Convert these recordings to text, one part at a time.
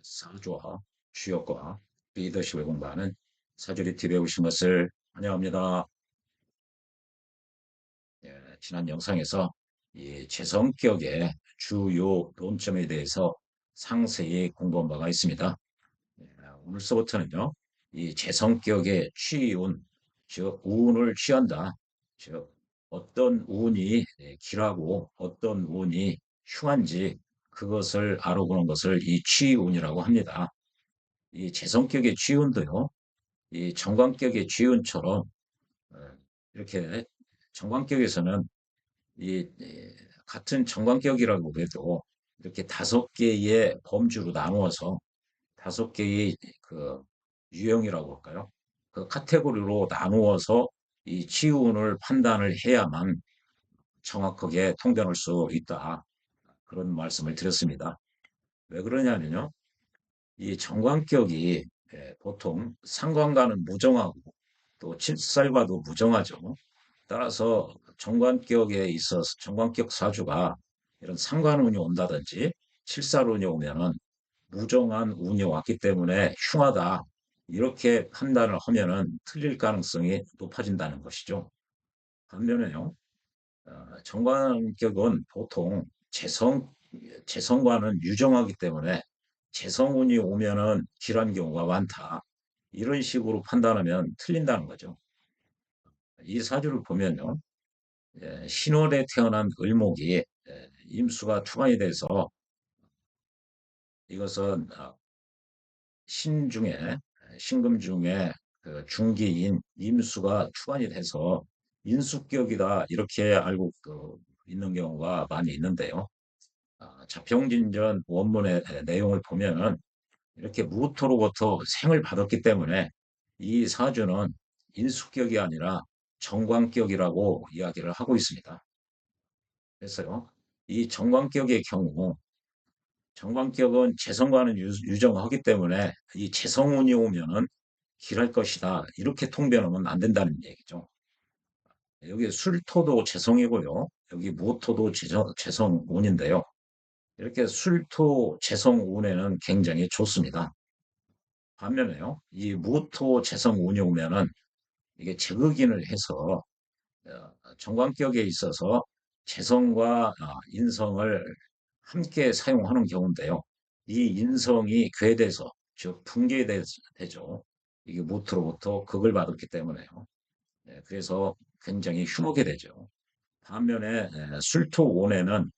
사주와 주역과 리더십을 공부하는 사주리 TV에 오신 것을 환영합니다. 지난 영상에서 이 재성격의 주요 논점에 대해서 상세히 공부한 바가 있습니다. 예, 오늘서부터는요, 이 재성격의 취운, 즉 운을 취한다. 즉 어떤 운이 길하고 어떤 운이 흉한지 그것을 알아보는 것을 이 취운이라고 합니다. 이 재성격의 취운도요, 이 정관격의 취운처럼 어, 이렇게 정관격에서는 같은 정관격이라고 해도 이렇게 다섯 개의 범주로 나누어서 다섯 개의 그 유형이라고 할까요? 그 카테고리로 나누어서 이 치운을 판단을 해야만 정확하게 통변할 수 있다. 그런 말씀을 드렸습니다. 왜 그러냐면요. 이 정관격이 보통 상관과는 무정하고 또 칠살과도 무정하죠. 따라서 정관격에 있어서 정관격 사주가 이런 상관운이 온다든지 칠살운이 오면은 무정한 운이 왔기 때문에 흉하다. 이렇게 판단을 하면은 틀릴 가능성이 높아진다는 것이죠. 반면에요, 정관격은 보통 재성과는 유정하기 때문에 재성운이 오면은 길한 경우가 많다. 이런 식으로 판단하면 틀린다는 거죠. 이 사주를 보면요. 신월에 태어난 을목이 임수가 투관이 돼서 이것은 신 중에 신금 중에 그 중기인 임수가 투관이 돼서 인수격이다 이렇게 알고 있는 경우가 많이 있는데요. 자평진전 원문의 내용을 보면은 이렇게 무토로부터 생을 받았기 때문에 이 사주는 인수격이 아니라 정관격이라고 이야기를 하고 있습니다. 그래서요, 이 정관격의 경우 정관격은 재성과는 유정하기 때문에 이 재성운이 오면은 길할 것이다. 이렇게 통변하면 안 된다는 얘기죠. 여기 술토도 재성이고요. 여기 무토도 재성운인데요. 이렇게 술토 재성운에는 굉장히 좋습니다. 반면에요, 이 무토 재성운이 오면은 이게 제극인을 해서 정관격에 있어서 재성과 인성을 함께 사용하는 경우인데요. 이 인성이 괴돼서 즉 붕괴되죠. 이게 무토로부터 극을 받았기 때문에요. 그래서 굉장히 흉하게 되죠. 반면에 술토온에는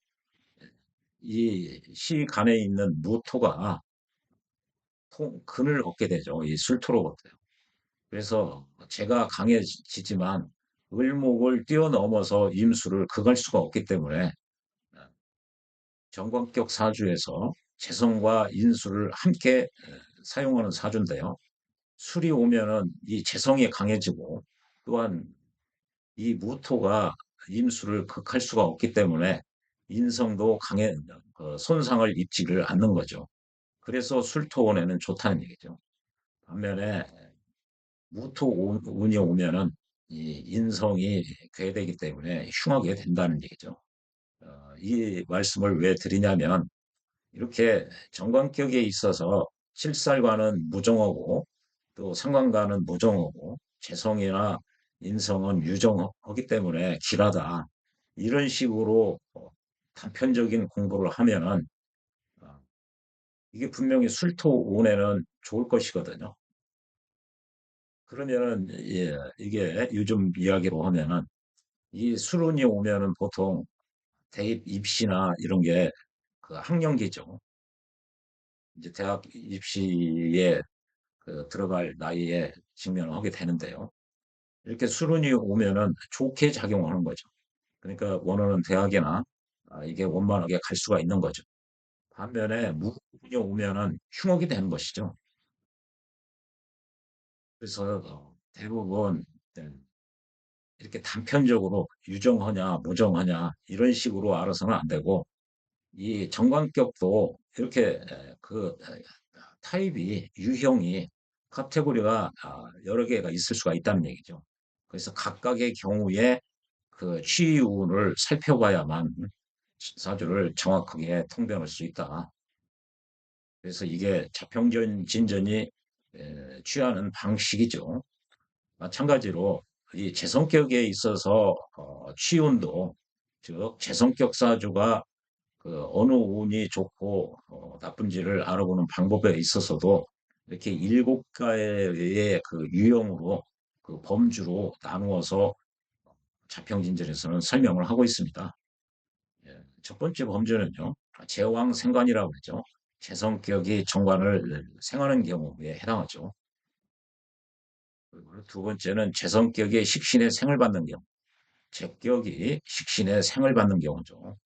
이 시간에 있는 무토가 근을 얻게 되죠. 이 술토로부터요. 그래서 제가 강해지지만 을목을 뛰어넘어서 임수를 극할 수가 없기 때문에 정관격 사주에서 재성과 인수를 함께 사용하는 사주인데요. 술이 오면은 이 재성이 강해지고 또한 이 무토가 임수를 극할 수가 없기 때문에 인성도 손상을 입지를 않는 거죠. 그래서 술토운에는 좋다는 얘기죠. 반면에 무토운이 오면은 이 인성이 괴되기 때문에 흉하게 된다는 얘기죠. 이 말씀을 왜 드리냐면 이렇게 정관격에 있어서 칠살과는 무정하고 또 상관과는 무정하고 재성이나 인성은 유정하기 때문에 길하다. 이런 식으로 단편적인 공부를 하면은 어, 이게 분명히 술토운에는 좋을 것이거든요. 그러면은 이게 요즘 이야기로 하면은 이 수론이 오면은 보통 대입 입시나 이런 게 그 학령기죠. 이제 대학 입시에 들어갈 나이에 직면을 하게 되는데요. 이렇게 수론이 오면은 좋게 작용하는 거죠. 그러니까 원하는 대학이나 이게 원만하게 갈 수가 있는 거죠. 반면에 무운이 오면은 흉역이 되는 것이죠. 그래서 대부분 네, 이렇게 단편적으로 유정하냐 무정하냐 이런 식으로 알아서는 안 되고 이 정관격도 이렇게 타입이 유형이 카테고리가 여러 개가 있을 수가 있다는 얘기죠. 그래서 각각의 경우에 그 취운을 살펴봐야만 사주를 정확하게 통변할 수 있다. 그래서 이게 자평전 진전이 취하는 방식이죠. 마찬가지로 이 재성격에 있어서 취운도, 즉 재성격 사주가 그 어느 운이 좋고 나쁜지를 알아보는 방법에 있어서도 이렇게 일곱 가지의 그 유형으로, 그 범주로 나누어서 자평진전에서는 설명을 하고 있습니다. 예, 첫 번째 범주는요, 제왕생관이라고 그러죠. 재성격이 정관을 생하는 경우에 해당하죠. 그리고 두 번째는 재성격이 식신의 생을 받는 경우, 제격이 식신의 생을 받는 경우죠.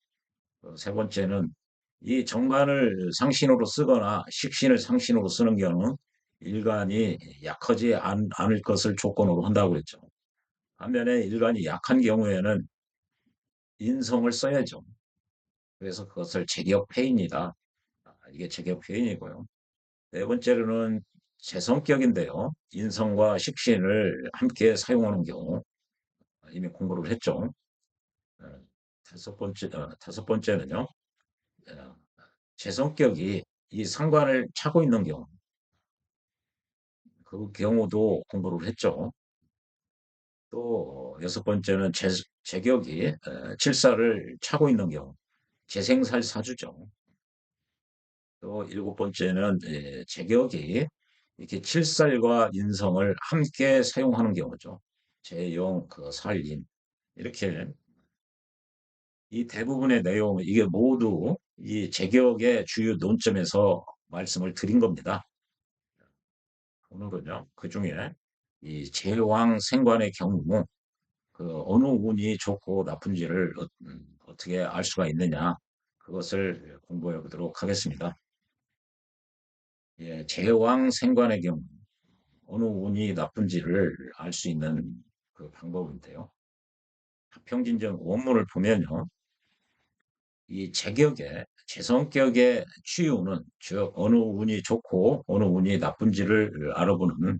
세 번째는 이 정관을 상신으로 쓰거나 식신을 상신으로 쓰는 경우는 일간이 약하지 않을 것을 조건으로 한다고 그랬죠. 반면에 일간이 약한 경우에는 인성을 써야죠. 그래서 그것을 제격패인이다. 이게 제격패인이고요. 네 번째로는 재성격인데요. 인성과 식신을 함께 사용하는 경우, 이미 공부를 했죠. 어, 다섯 번째는요. 어, 재성격이 이 상관을 차고 있는 경우, 그 경우도 공부를 했죠. 또 여섯 번째는 제격이 칠사를 차고 있는 경우, 재생살 사주죠. 또 일곱 번째는 제격이 이렇게 칠살과 인성을 함께 사용하는 경우죠. 재용, 그 살인, 이렇게 이 대부분의 내용, 이게 모두 이 제격의 주요 논점에서 말씀을 드린 겁니다. 오늘은요, 그 중에 이 제왕 생관의 경우, 그 어느 운이 좋고 나쁜지를 어떻게 알 수가 있느냐, 그것을 공부해 보도록 하겠습니다. 예, 제왕 생관의 경우, 어느 운이 나쁜지를 알 수 있는 그 방법인데요. 평진전 원문을 보면요, 이 제격의 재성격의 취유는, 즉 어느 운이 좋고 어느 운이 나쁜지를 알아보는,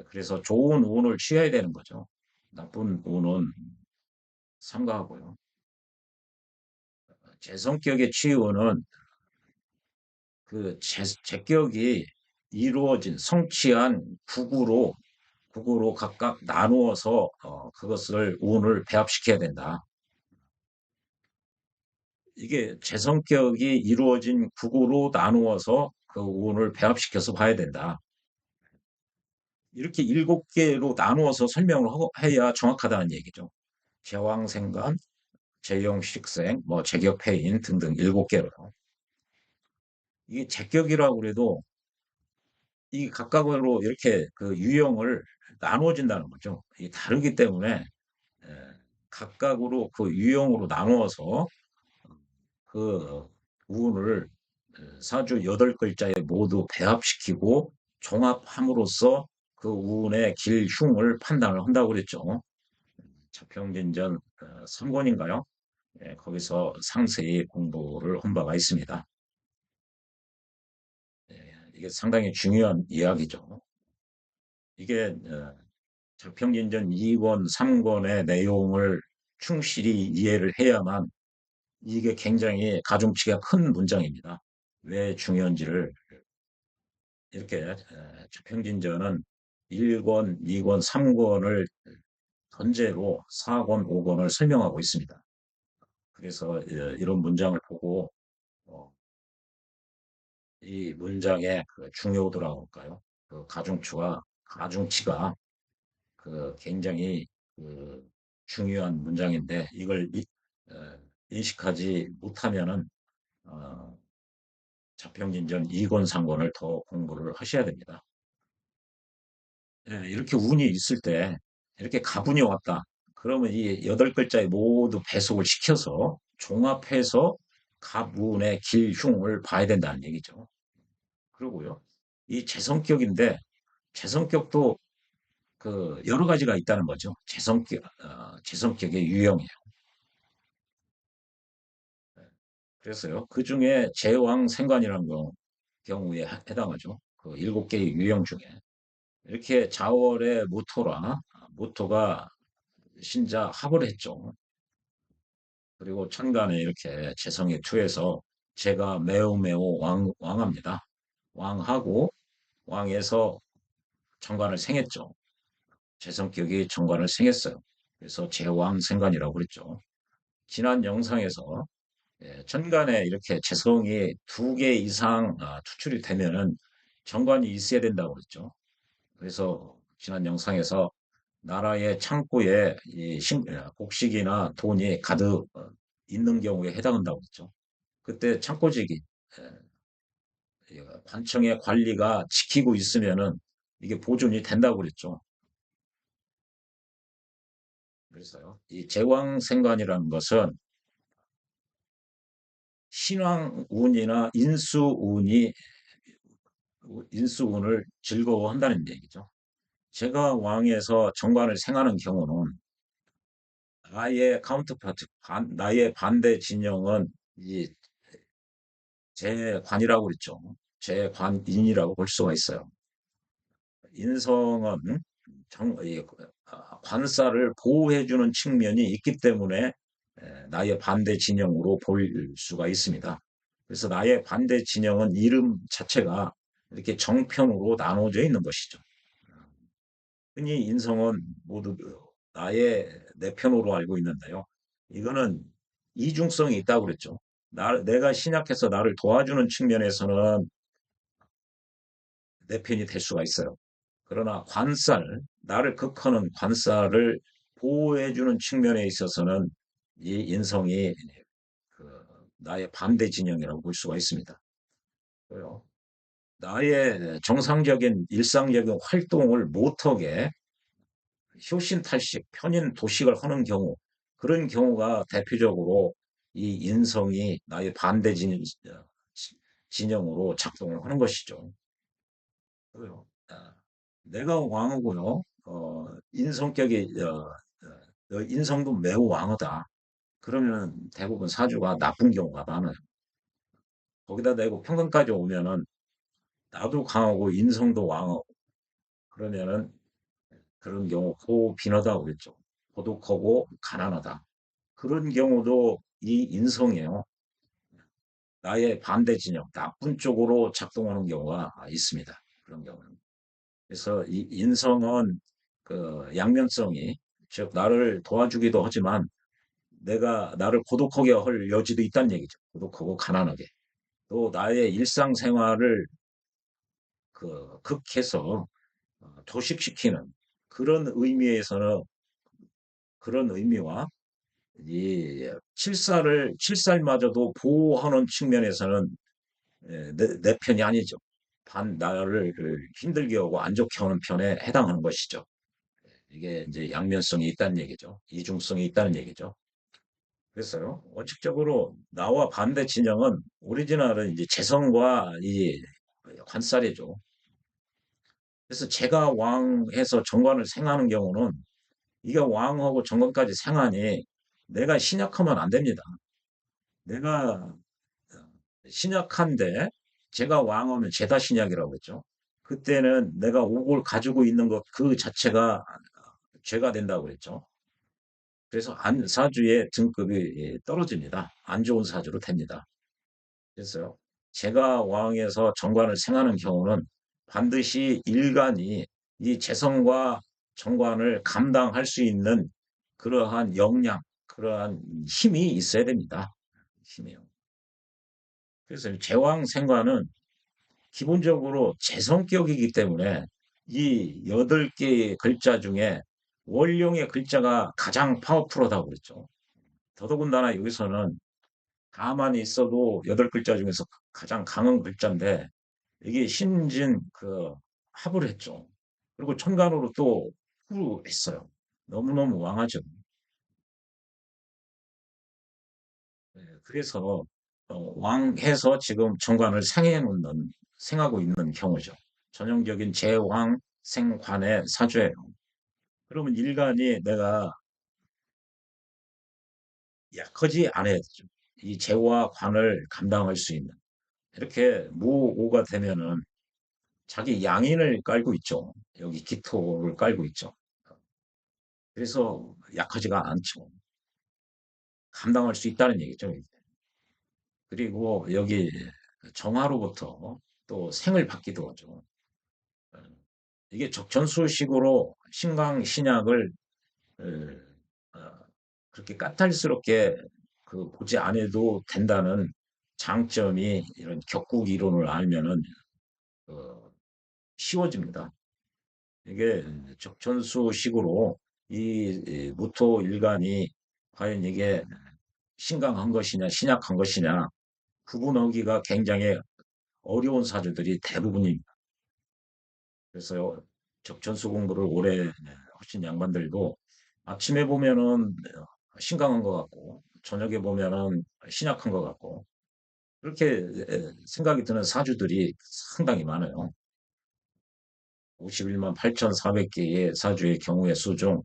그래서 좋은 운을 취해야 되는 거죠. 나쁜 운은 삼가하고요. 재성격의 취유는 그 제격이 이루어진 성취한 국으로 각각 나누어서 그것을 운을 배합시켜야 된다. 이게 재성격이 이루어진 국으로 나누어서 그 운을 배합시켜서 봐야 된다. 이렇게 일곱 개로 나누어서 설명을 해야 정확하다는 얘기죠. 제왕생관, 제용식생, 뭐 제격패인 등등 일곱 개로. 이게 제격이라고 그래도 이 각각으로 이렇게 그 유형을 나누어진다는 거죠. 이게 다르기 때문에 각각으로 그 유형으로 나누어서 그 운을 사주 여덟 글자에 모두 배합시키고 종합함으로써 그 운의 길흉을 판단을 한다고 그랬죠. 자평진전 3권인가요? 예, 거기서 상세히 공부를 한 바가 있습니다. 예, 이게 상당히 중요한 이야기죠. 이게 자평진전 2권, 3권의 내용을 충실히 이해를 해야만, 이게 굉장히 가중치가 큰 문장입니다. 왜 중요한지를 이렇게 평진전은 1권, 2권, 3권을 전제로 4권, 5권을 설명하고 있습니다. 그래서 이런 문장을 보고 어, 이 문장의 그 중요도라고 할까요? 그 가중치가 그 굉장히 그 중요한 문장인데, 이걸 인식하지 못하면은 어, 자평진전 2권, 3권을 더 공부를 하셔야 됩니다. 예, 이렇게 운이 있을 때 이렇게 가분이 왔다. 그러면 이 여덟 글자에 모두 배속을 시켜서 종합해서 가문의 길흉을 봐야 된다는 얘기죠. 그리고요, 이 재성격인데 재성격도 그 여러 가지가 있다는 거죠. 재성격의 유형이에요. 그래서요, 그 중에 제왕생관이라는 경우에 해당하죠. 그 일곱 개의 유형 중에 이렇게 자월의 모토가 신자 합을 했죠. 그리고 천간에 이렇게 재성이 투해서 제가 매우 왕합니다. 왕하고 왕에서 정관을 생했죠. 재성격이 정관을 생했어요. 그래서 제왕생관이라고 그랬죠. 지난 영상에서 천간에 이렇게 재성이 두 개 이상 투출이 되면은 정관이 있어야 된다고 그랬죠. 그래서 지난 영상에서 나라의 창고에 곡식이나 돈이 가득 있는 경우에 해당한다고 했죠. 그때 창고직이 관청의 관리가 지키고 있으면은 이게 보존이 된다고 그랬죠. 그래서요. 이 제왕생관이라는 것은 신왕운이나 인수운을 즐거워한다는 얘기죠. 제가 왕에서 정관을 생하는 경우는 나의 카운터파트, 나의 반대 진영은 이 재관이라고 그랬죠. 재관인이라고 볼 수가 있어요. 인성은 관사를 보호해주는 측면이 있기 때문에 나의 반대 진영으로 볼 수가 있습니다. 그래서 나의 반대 진영은 이름 자체가 이렇게 정편으로 나눠져 있는 것이죠. 흔히 인성은 모두 나의 내 편으로 알고 있는데요. 이거는 이중성이 있다고 그랬죠. 내가 신약해서 나를 도와주는 측면에서는 내 편이 될 수가 있어요. 그러나 나를 극하는 관살을 보호해주는 측면에 있어서는 이 인성이 그 나의 반대 진영이라고 볼 수가 있습니다. 그래요. 나의 정상적인 일상적인 활동을 못하게 효신탈식, 편인 도식을 하는 경우, 그런 경우가 대표적으로 이 인성이 나의 반대 진영으로 작동을 하는 것이죠. 그래요. 내가 왕하고요, 인성격이, 인성도 매우 왕하다. 그러면 대부분 사주가 나쁜 경우가 많아요. 거기다 대고 평균까지 오면은 나도 강하고 인성도 왕하고 그러면은 그런 경우 호빈하다고 그랬죠. 고독하고 가난하다. 그런 경우도 이 인성이에요. 나의 반대 진영, 나쁜 쪽으로 작동하는 경우가 있습니다. 그런 경우는. 그래서 이 인성은 그 양면성이, 즉, 나를 도와주기도 하지만 내가 나를 고독하게 할 여지도 있다는 얘기죠. 고독하고 가난하게. 또 나의 일상생활을 극해서 도식시키는 그런 의미에서는 그런 의미와 이 칠살마저도 보호하는 측면에서는 내 편이 아니죠. 나를 힘들게 하고 안 좋게 하는 편에 해당하는 것이죠. 이게 이제 양면성이 있다는 얘기죠. 이중성이 있다는 얘기죠. 그래서요, 원칙적으로 나와 반대 진영은 오리지널은 이제 재성과 이 관살이죠. 그래서 제가 왕해서 정관을 생하는 경우는 이게 왕하고 정관까지 생하니 내가 신약하면 안 됩니다. 내가 신약한데 제가 왕하면 제다 신약이라고 했죠. 그때는 내가 옥을 가지고 있는 것 그 자체가 죄가 된다고 했죠. 그래서 사주의 등급이 떨어집니다. 안 좋은 사주로 됩니다. 그래서 제가 왕에서 정관을 생하는 경우는 반드시 일간이 이 재성과 정관을 감당할 수 있는 그러한 역량, 그러한 힘이 있어야 됩니다. 힘이요. 그래서 제왕 생관은 기본적으로 재성격이기 때문에 이 8개의 글자 중에 원령의 글자가 가장 파워풀하다고 그랬죠. 더더군다나 여기서는 가만히 있어도 8글자 중에서 가장 강한 글자인데 이게 신진 합을 했죠. 그리고 천간으로 또 후했어요. 너무너무 왕하죠. 그래서 왕해서 지금 정관을 생하고 있는 경우죠. 전형적인 제왕 생관의 사주예요. 그러면 일간이 내가 약하지 않아야 되죠. 이 재와 관을 감당할 수 있는. 이렇게 무오가 되면은 자기 양인을 깔고 있죠. 여기 기토를 깔고 있죠. 그래서 약하지가 않죠. 감당할 수 있다는 얘기죠. 그리고 여기 정화로부터 또 생을 받기도 하죠. 어, 이게 적천수식으로 신강 신약을 어, 그렇게 까탈스럽게 그 보지 않아도 된다는 장점이 이런 격국 이론을 알면은 어, 쉬워집니다. 이게 적천수식으로 이 무토 일간이 과연 이게 신강한 것이냐 신약한 것이냐 구분하기가 굉장히 어려운 사주들이 대부분입니다. 그래서 적천수 공부를 오래 하신 양반들도 아침에 보면은 신강한 것 같고 저녁에 보면은 신약한 것 같고 그렇게 생각이 드는 사주들이 상당히 많아요. 51만 8,400개의 사주의 경우의 수 중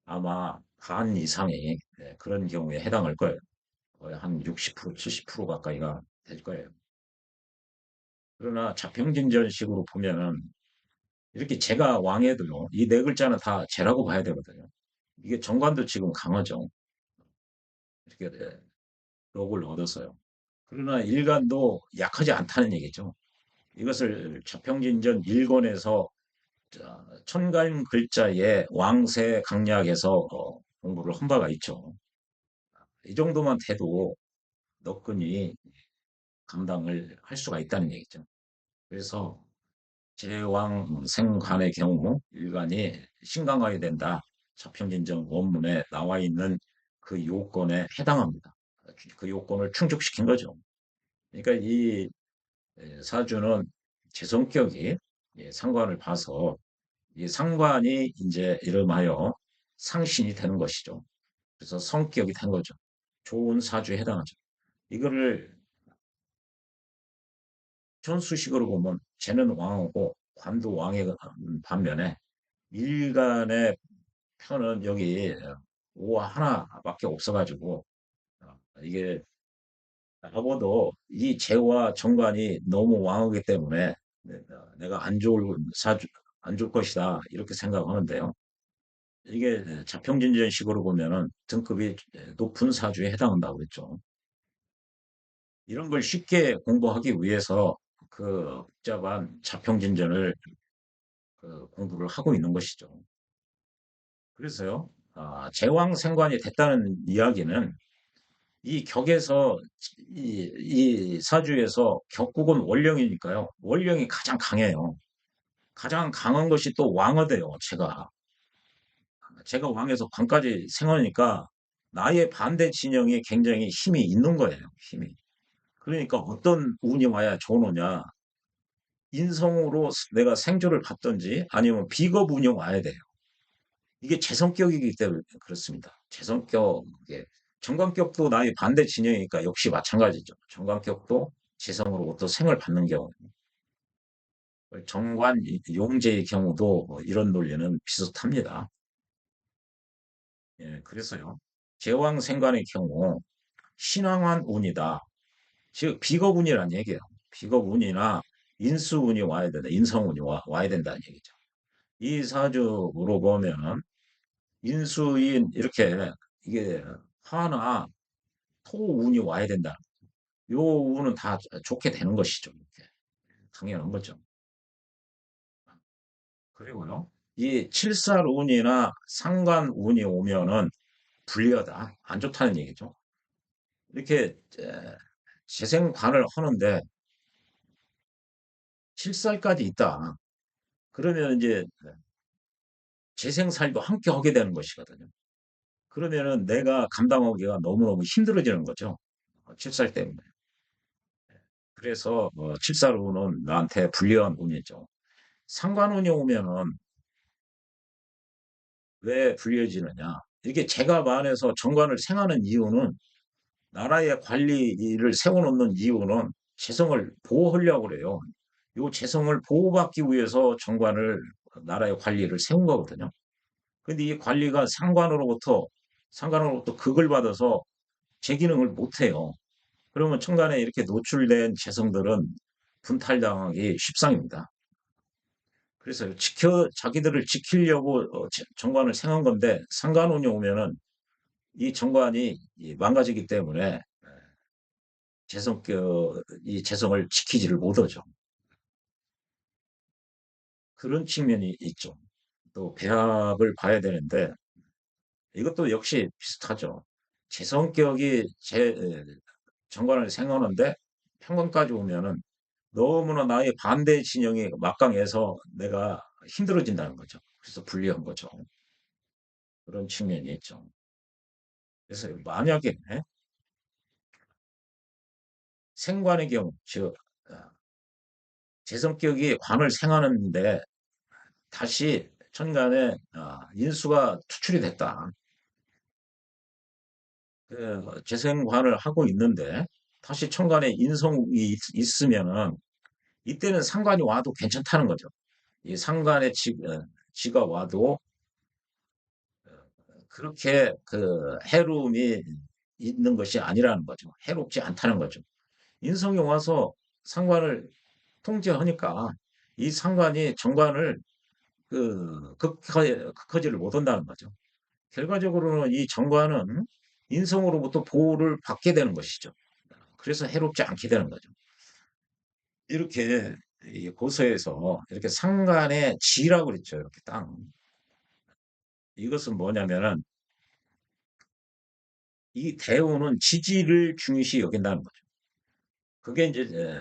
아마 반 이상이 그런 경우에 해당할 거예요. 거의 한 60%, 70% 가까이가 될 거예요. 그러나 자평진전식으로 보면은 이렇게 제가 왕해도요, 이 네 글자는 다 제라고 봐야 되거든요. 이게 정관도 지금 강하죠. 이렇게 록을 얻어서요. 그러나 일간도 약하지 않다는 얘기죠. 이것을 자평진전 일권에서 천간 글자의 왕세 강약에서 공부를 한 바가 있죠. 이 정도만 돼도 너끈히 감당을 할 수가 있다는 얘기죠. 그래서 제왕 생관의 경우 일간이 신강화해야 된다. 자평진전 원문에 나와 있는 그 요건에 해당합니다. 그 요건을 충족시킨 거죠. 그러니까 이 사주는 제 성격이 상관을 봐서 이 상관이 이제 이름하여 상신이 되는 것이죠. 그래서 성격이 된 거죠. 좋은 사주에 해당하죠. 이거를 천수식으로 보면 쟤는 왕이고 관도 왕의 반면에 일간의 편은 여기 오 하나밖에 없어가지고 이게 나보다 이 재와 정관이 너무 왕하기 때문에 내가 안 좋을 것이다 이렇게 생각하는데요. 이게 자평진전식으로 보면은 등급이 높은 사주에 해당한다고 그랬죠. 이런 걸 쉽게 공부하기 위해서 그 복잡한 자평진전을 그 공부를 하고 있는 것이죠. 그래서요, 제왕생관이 됐다는 이야기는 이 격에서 이 사주에서 격국은 원령이니까요. 원령이 가장 강해요. 가장 강한 것이 또 왕어대요. 제가 왕에서 관까지 생하니까 나의 반대 진영에 굉장히 힘이 있는 거예요. 힘이. 그러니까 어떤 운이 와야 좋으느냐. 인성으로 내가 생조를 받든지 아니면 비겁 운이 와야 돼요. 이게 제 성격이기 때문에 그렇습니다. 제 성격에 정관격도 나의 반대 진영이니까 역시 마찬가지죠. 정관격도 재성으로부터 생을 받는 경우. 정관 용제의 경우도 뭐 이런 논리는 비슷합니다. 예, 그래서요. 제왕생관의 경우 신왕한 운이다. 즉 비겁운이란 얘기예요. 비겁운이나 인수운이 와야 된다. 인성운이 와야 된다는 얘기죠. 이 사주로 보면 인수인 이렇게 이게 화나 토운이 와야 된다. 요 운은 다 좋게 되는 것이죠. 이렇게. 당연한 거죠. 그리고요. 이 칠살운이나 상관운이 오면은 불리하다. 안 좋다는 얘기죠. 이렇게 재생관을 하는데 칠살까지 있다. 그러면 이제 재생살도 함께 하게 되는 것이거든요. 그러면은 내가 감당하기가 너무너무 힘들어지는 거죠. 칠살 때문에. 그래서 칠살운은 나한테 불리한 운이죠. 상관운이 오면은 왜 불리해지느냐? 이게 제가 반해서 정관을 생하는 이유는 나라의 관리를 세워놓는 이유는 재성을 보호하려고 그래요. 이 재성을 보호받기 위해서 정관을 나라의 관리를 세운 거거든요. 근데 이 관리가 상관으로부터 극을 받아서 제 기능을 못 해요. 그러면 천간에 이렇게 노출된 재성들은 분탈당하기 십상입니다. 그래서 자기들을 지키려고 정관을 생한 건데 상관운이 오면은 이 정관이 망가지기 때문에 이 재성을 지키지를 못하죠. 그런 측면이 있죠. 또 배합을 봐야 되는데 이것도 역시 비슷하죠. 제 성격이 정관을 생각하는데 평관까지 오면은 너무나 나의 반대 진영이 막강해서 내가 힘들어진다는 거죠. 그래서 불리한 거죠. 그런 측면이 있죠. 그래서 만약에 생관의 경우, 즉 제 성격이 관을 생하는데 다시 천간에 인수가 투출이 됐다. 재생관을 하고 있는데 다시 천간에 인성이 있으면은 이때는 상관이 와도 괜찮다는 거죠. 이 상관의 지가 와도 그렇게 그 해로움이 있는 것이 아니라는 거죠. 해롭지 않다는 거죠. 인성이 와서 상관을 통제하니까 이 상관이 정관을 극하지를 못한다는 거죠. 결과적으로는 이 정관은 인성으로부터 보호를 받게 되는 것이죠. 그래서 해롭지 않게 되는 거죠. 이렇게 이 고서에서 이렇게 상관의 지라고 그랬죠. 이렇게 땅. 이것은 뭐냐면은 이 대우는 지지를 중요시 여긴다는 거죠. 그게 이제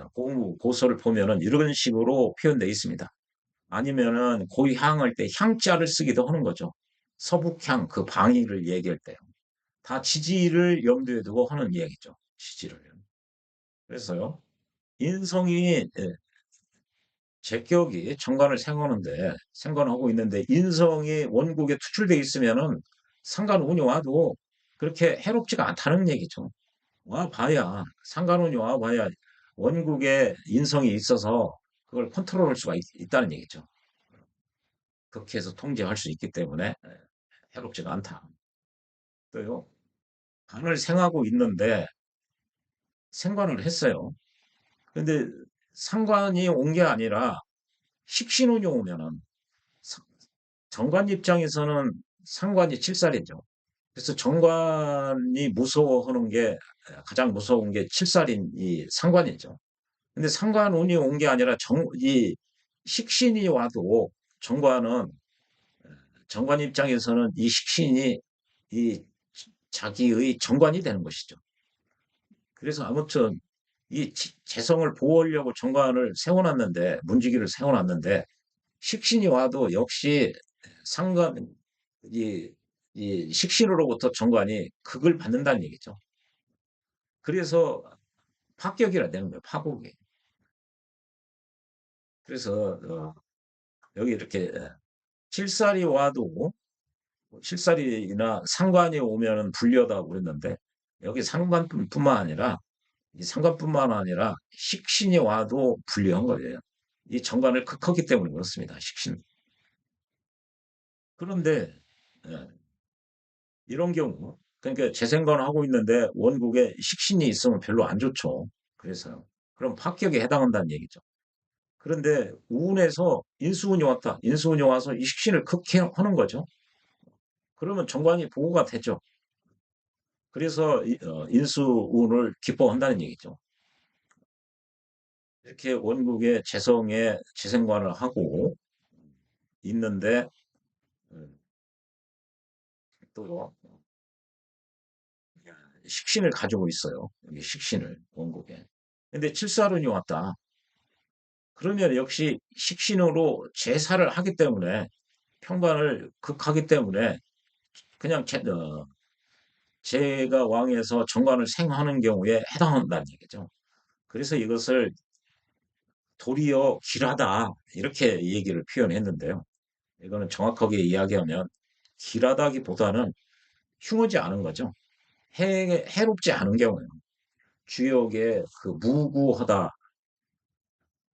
고서를 보면은 이런 식으로 표현되어 있습니다. 아니면은 고향할 때 향자를 쓰기도 하는 거죠. 서북향 그 방위를 얘기할 때. 다 지지를 염두에 두고 하는 이야기죠. 지지를. 그래서요. 인성이 제격이 정관을 생관하고 있는데 인성이 원국에 투출돼 있으면은 상관운이 와도 그렇게 해롭지가 않다는 얘기죠. 와 봐야 상관운이 와 봐야 원국에 인성이 있어서 그걸 컨트롤할 수가 있다는 얘기죠. 그렇게 해서 통제할 수 있기 때문에 해롭지가 않다. 또요. 관을 생하고 있는데 생관을 했어요. 근데 상관이 온 게 아니라 식신운이 오면은 정관 입장에서는 상관이 칠살이죠. 그래서 정관이 무서워하는 게 가장 무서운 게 칠살인 이 상관이죠. 근데 상관운이 온 게 아니라 이 식신이 와도 정관은 정관 입장에서는 이 식신이 이 자기의 정관이 되는 것이죠. 그래서 아무튼 이 재성을 보호하려고 정관을 세워놨는데 문지기를 세워놨는데 식신이 와도 역시 상관 이, 이 식신으로부터 정관이 극을 받는다는 얘기죠. 그래서 파격이라 되는 거예요. 파국이. 그래서 여기 이렇게 칠살이 와도 칠살이나 상관이 오면은 불리하다고 그랬는데 여기 상관뿐만 아니라 이 상관뿐만 아니라 식신이 와도 불리한 거예요. 이 정관을 극하기 때문에 그렇습니다. 식신. 그런데 예, 이런 경우 그러니까 재생관을 하고 있는데 원국에 식신이 있으면 별로 안 좋죠. 그래서요. 그럼 합격에 해당한다는 얘기죠. 그런데 우운에서 인수운이 왔다. 인수운이 와서 이 식신을 극하는 거죠. 그러면 정관이 보호가 되죠. 그래서 인수운을 기뻐한다는 얘기죠. 이렇게 원국의 재성에 재생관을 하고 있는데 음, 또 식신을 가지고 있어요. 여기 식신을 원국에. 근데 칠살운이 왔다. 그러면 역시 식신으로 제사를 하기 때문에 평관을 극하기 때문에 그냥 제가 왕에서 정관을 생하는 경우에 해당한다는 얘기죠. 그래서 이것을 도리어 길하다 이렇게 얘기를 표현했는데요. 이거는 정확하게 이야기하면 길하다기보다는 흉하지 않은 거죠. 해롭지 않은 경우예요. 주역에 그 무구하다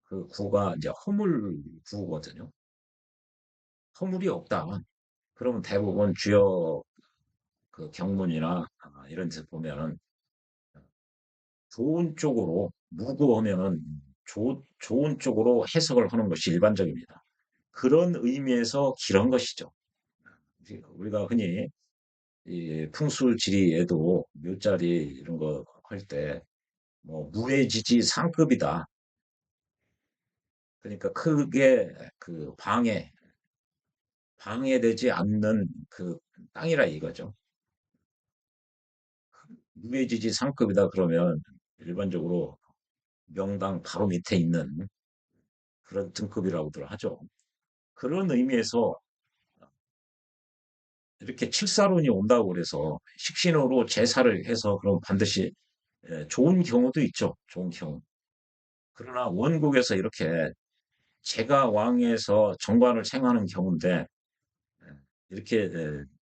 그 구가 이제 허물 구거든요. 허물이 없다. 그러면 대부분 주역 그 경문이나 이런 데 보면은 좋은 쪽으로 무고하면은 좋은 쪽으로 해석을 하는 것이 일반적입니다. 그런 의미에서 길한 것이죠. 우리가 흔히 이 풍수지리에도 묘자리 이런 거 할 때 뭐 무해지지 상급이다. 그러니까 크게 그 방해되지 않는 그 땅이라 이거죠. 유해지지 상급이다 그러면 일반적으로 명당 바로 밑에 있는 그런 등급이라고들 하죠. 그런 의미에서 이렇게 칠사론이 온다고 그래서 식신호로 제사를 해서 그럼 반드시 좋은 경우도 있죠. 좋은 경우. 그러나 원국에서 이렇게 제가 왕에서 정관을 생하는 경우인데 이렇게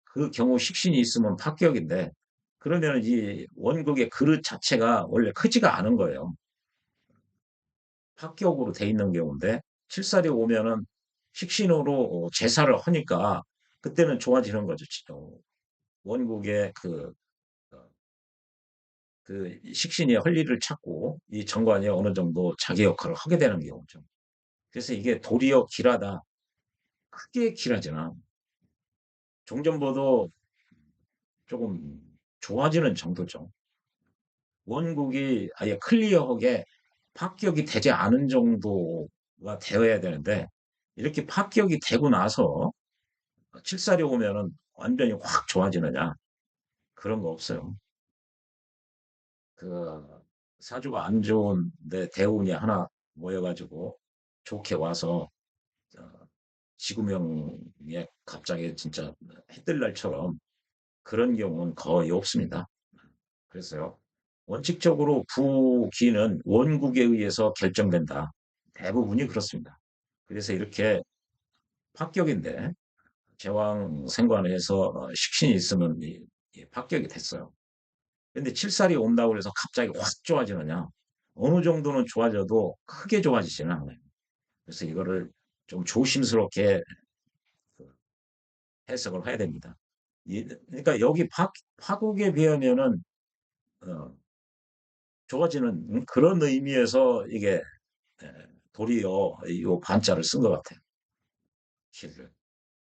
그 경우 식신이 있으면 합격인데 그러면 이 원국의 그릇 자체가 원래 크지가 않은 거예요. 합격으로 돼 있는 경우인데 칠살이 오면은 식신호로 제사를 하니까 그때는 좋아지는 거죠. 원국의 어, 그 식신이 할 일을 찾고 이 정관이 어느 정도 자기 역할을 하게 되는 경우죠. 그래서 이게 도리어 길하다. 크게 길하지나 종전보도 조금 좋아지는 정도죠. 원국이 아예 클리어하게 합격이 되지 않은 정도가 되어야 되는데 이렇게 합격이 되고 나서 칠살이 오면은 완전히 확 좋아지느냐 그런 거 없어요. 그 사주가 안 좋은데 대운이 하나 모여가지고 좋게 와서 어, 지구명에 갑자기 진짜 해뜰 날처럼 그런 경우는 거의 없습니다. 그래서요. 원칙적으로 부기는 원국에 의해서 결정된다. 대부분이 그렇습니다. 그래서 이렇게 합격인데 제왕 생관에서 식신이 있으면 합격이 됐어요. 근데 칠살이 온다고 해서 갑자기 확 좋아지느냐? 어느 정도는 좋아져도 크게 좋아지지는 않아요. 그래서 이거를 좀 조심스럽게 해석을 해야 됩니다. 그러니까 여기 파국에 비하면은 어, 좋아지는 그런 의미에서 이게 도리어 이 반자를 쓴 것 같아요. 키를.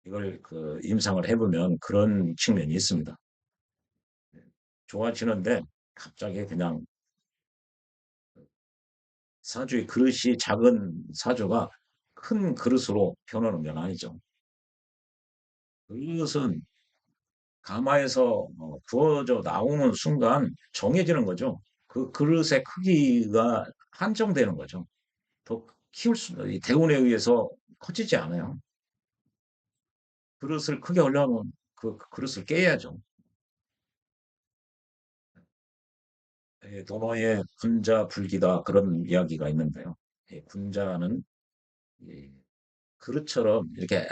이걸 그 임상을 해보면 그런 측면이 있습니다. 좋아지는데 갑자기 그냥 사주의 그릇이 작은 사주가 큰 그릇으로 변하는 건 아니죠. 그것은 가마에서 구워져 나오는 순간 정해지는 거죠. 그 그릇의 크기가 한정되는 거죠. 더 키울 수, 이 대운에 의해서 커지지 않아요. 그릇을 크게 하려면 그 그릇을 깨야죠. 도노의 군자 불기다 그런 이야기가 있는데요. 군자는 그릇처럼 이렇게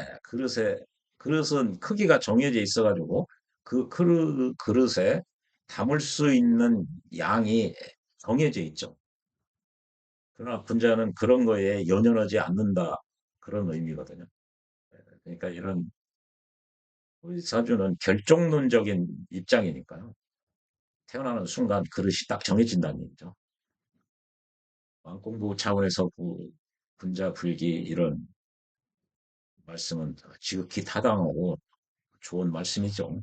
그릇은 크기가 정해져 있어가지고 그 그릇에 담을 수 있는 양이 정해져 있죠. 그러나 군자는 그런 거에 연연하지 않는다 그런 의미거든요. 그러니까 이런 우리 사주는 결정론적인 입장이니까요. 태어나는 순간 그릇이 딱 정해진다는 얘기죠. 왕공부 차원에서 군자 불기 이런 말씀은 지극히 타당하고 좋은 말씀이죠.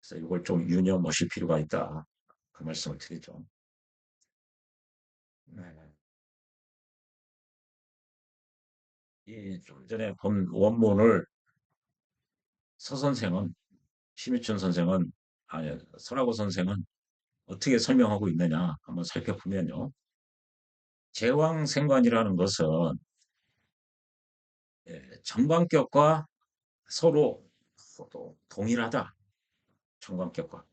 그래서 이걸 좀 유념하실 필요가 있다. 그 말씀을 드리죠. 네. 이 좀 전에 본 원문을 서 선생은, 심희춘 선생은, 아니, 설하고 선생은 어떻게 설명하고 있느냐 한번 살펴보면요. 제왕생관이라는 것은 정관격과 서로 동일하다. 정관격과.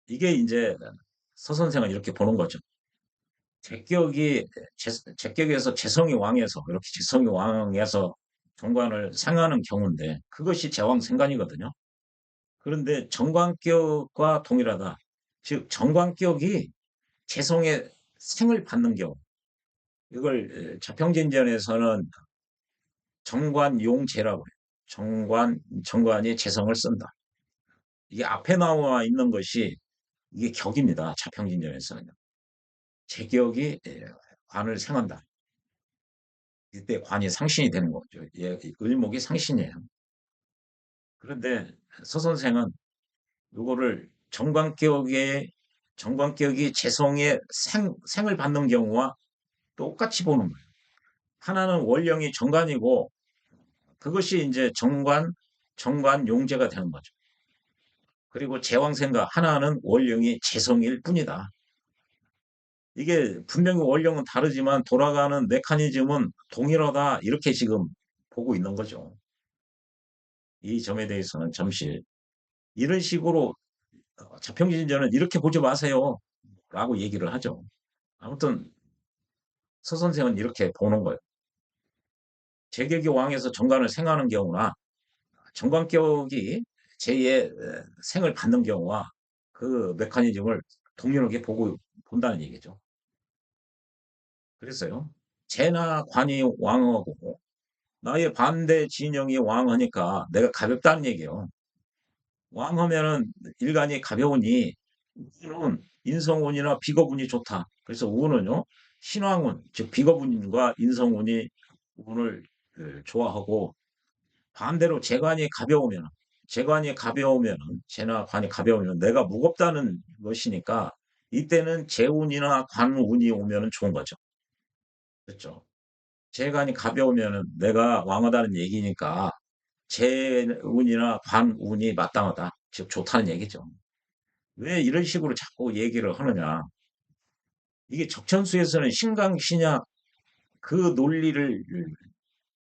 이게 이제 서 선생은 이렇게 보는 거죠. 제격이 제격에서 재성이 왕에서 이렇게 재성이 왕에서 정관을 상하는 경우인데 그것이 제왕생관이거든요. 그런데 정관격과 동일하다. 즉 정관격이 재성의 생을 받는 경우 이걸 자평진전에서는 정관용제라고 해요. 정관이 재성을 쓴다. 이게 앞에 나와 있는 것이 이게 격입니다. 자평진전에서는 제격이 관을 생한다. 이때 관이 상신이 되는 거죠. 을목이 상신이에요. 그런데 서 선생은 이거를 정관격이 재성의 생을 받는 경우와 똑같이 보는 거예요. 하나는 원령이 정관이고 그것이 이제 정관 용제가 되는 거죠. 그리고 제왕생가 하나는 원령이 재성일 뿐이다. 이게 분명히 원령은 다르지만 돌아가는 메커니즘은 동일하다. 이렇게 지금 보고 있는 거죠. 이 점에 대해서는 잠시 이런 식으로 자평진전은 이렇게 보지 마세요. 라고 얘기를 하죠. 아무튼 서 선생은 이렇게 보는 거예요. 제격이 왕에서 정관을 생하는 경우나 정관격이 제2의 생을 받는 경우와 그 메커니즘을 동일하게 보고 본다는 얘기죠. 그랬어요. 재나 관이 왕하고 나의 반대 진영이 왕하니까 내가 가볍다는 얘기예요. 왕하면은 일간이 가벼우니 우는 인성운이나 비거운이 좋다. 그래서 우는요 신왕운 즉 비거운과 인성운이 운을 좋아하고 반대로 재관이 가벼우면 재나 관이 가벼우면 내가 무겁다는 것이니까 이때는 재운이나 관운이 오면은 좋은 거죠. 그렇죠. 재관이 가벼우면은 내가 왕하다는 얘기니까 재운이나 관운이 마땅하다. 즉 좋다는 얘기죠. 왜 이런 식으로 자꾸 얘기를 하느냐. 이게 적천수에서는 신강, 신약 그 논리를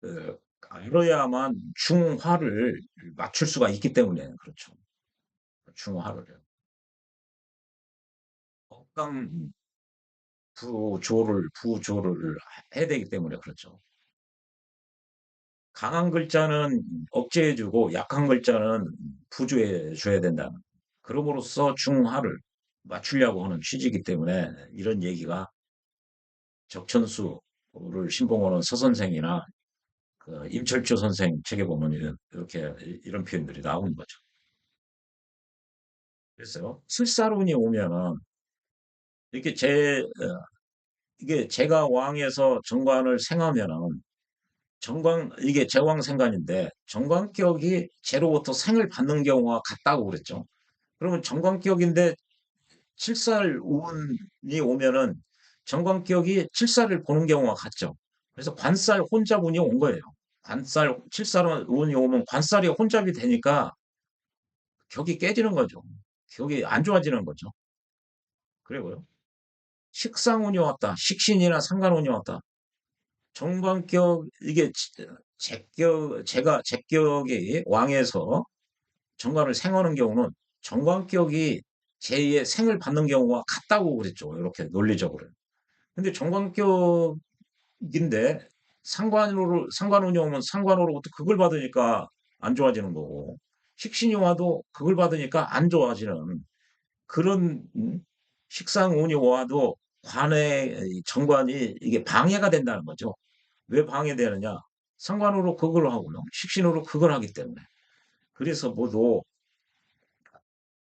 어, 알아야만 중화를 맞출 수가 있기 때문에 그렇죠. 중화를. 억강 부조를 해야 되기 때문에 그렇죠. 강한 글자는 억제해주고 약한 글자는 부조해줘야 된다. 그럼으로써 중화를 맞추려고 하는 취지이기 때문에 이런 얘기가 적천수를 신봉하는 서선생이나 그 임철조 선생 책에 보면 이렇게 이런 표현들이 나오는 거죠. 그래서요. 술사론이 오면은 이렇게 이게 제가 왕에서 정관을 생하면은 이게 제왕생관인데 정관격이 제로부터 생을 받는 경우가 같다고 그랬죠. 그러면 정관격인데 칠살운이 오면은 정관격이 칠살을 보는 경우가 같죠. 그래서 관살 혼잡운이 온 거예요. 칠살운이 오면 관살이 혼잡이 되니까 격이 깨지는 거죠. 격이 안 좋아지는 거죠. 그리고요. 식상운이 왔다. 식신이나 상관운이 왔다. 정관격 이게 제격이 왕에서 정관을 생하는 경우는 정관격이 제2의 생을 받는 경우가 같다고 그랬죠. 이렇게 논리적으로. 근데 정관격인데 상관운이 오면 상관으로부터 극을 받으니까 안 좋아지는 거고 식신이 와도 극을 받으니까 안 좋아지는 그런 식상운이 와도 관의 정관이 이게 방해가 된다는 거죠. 왜 방해되느냐? 상관으로 극을 하고요. 식신으로 극을 하기 때문에. 그래서 모두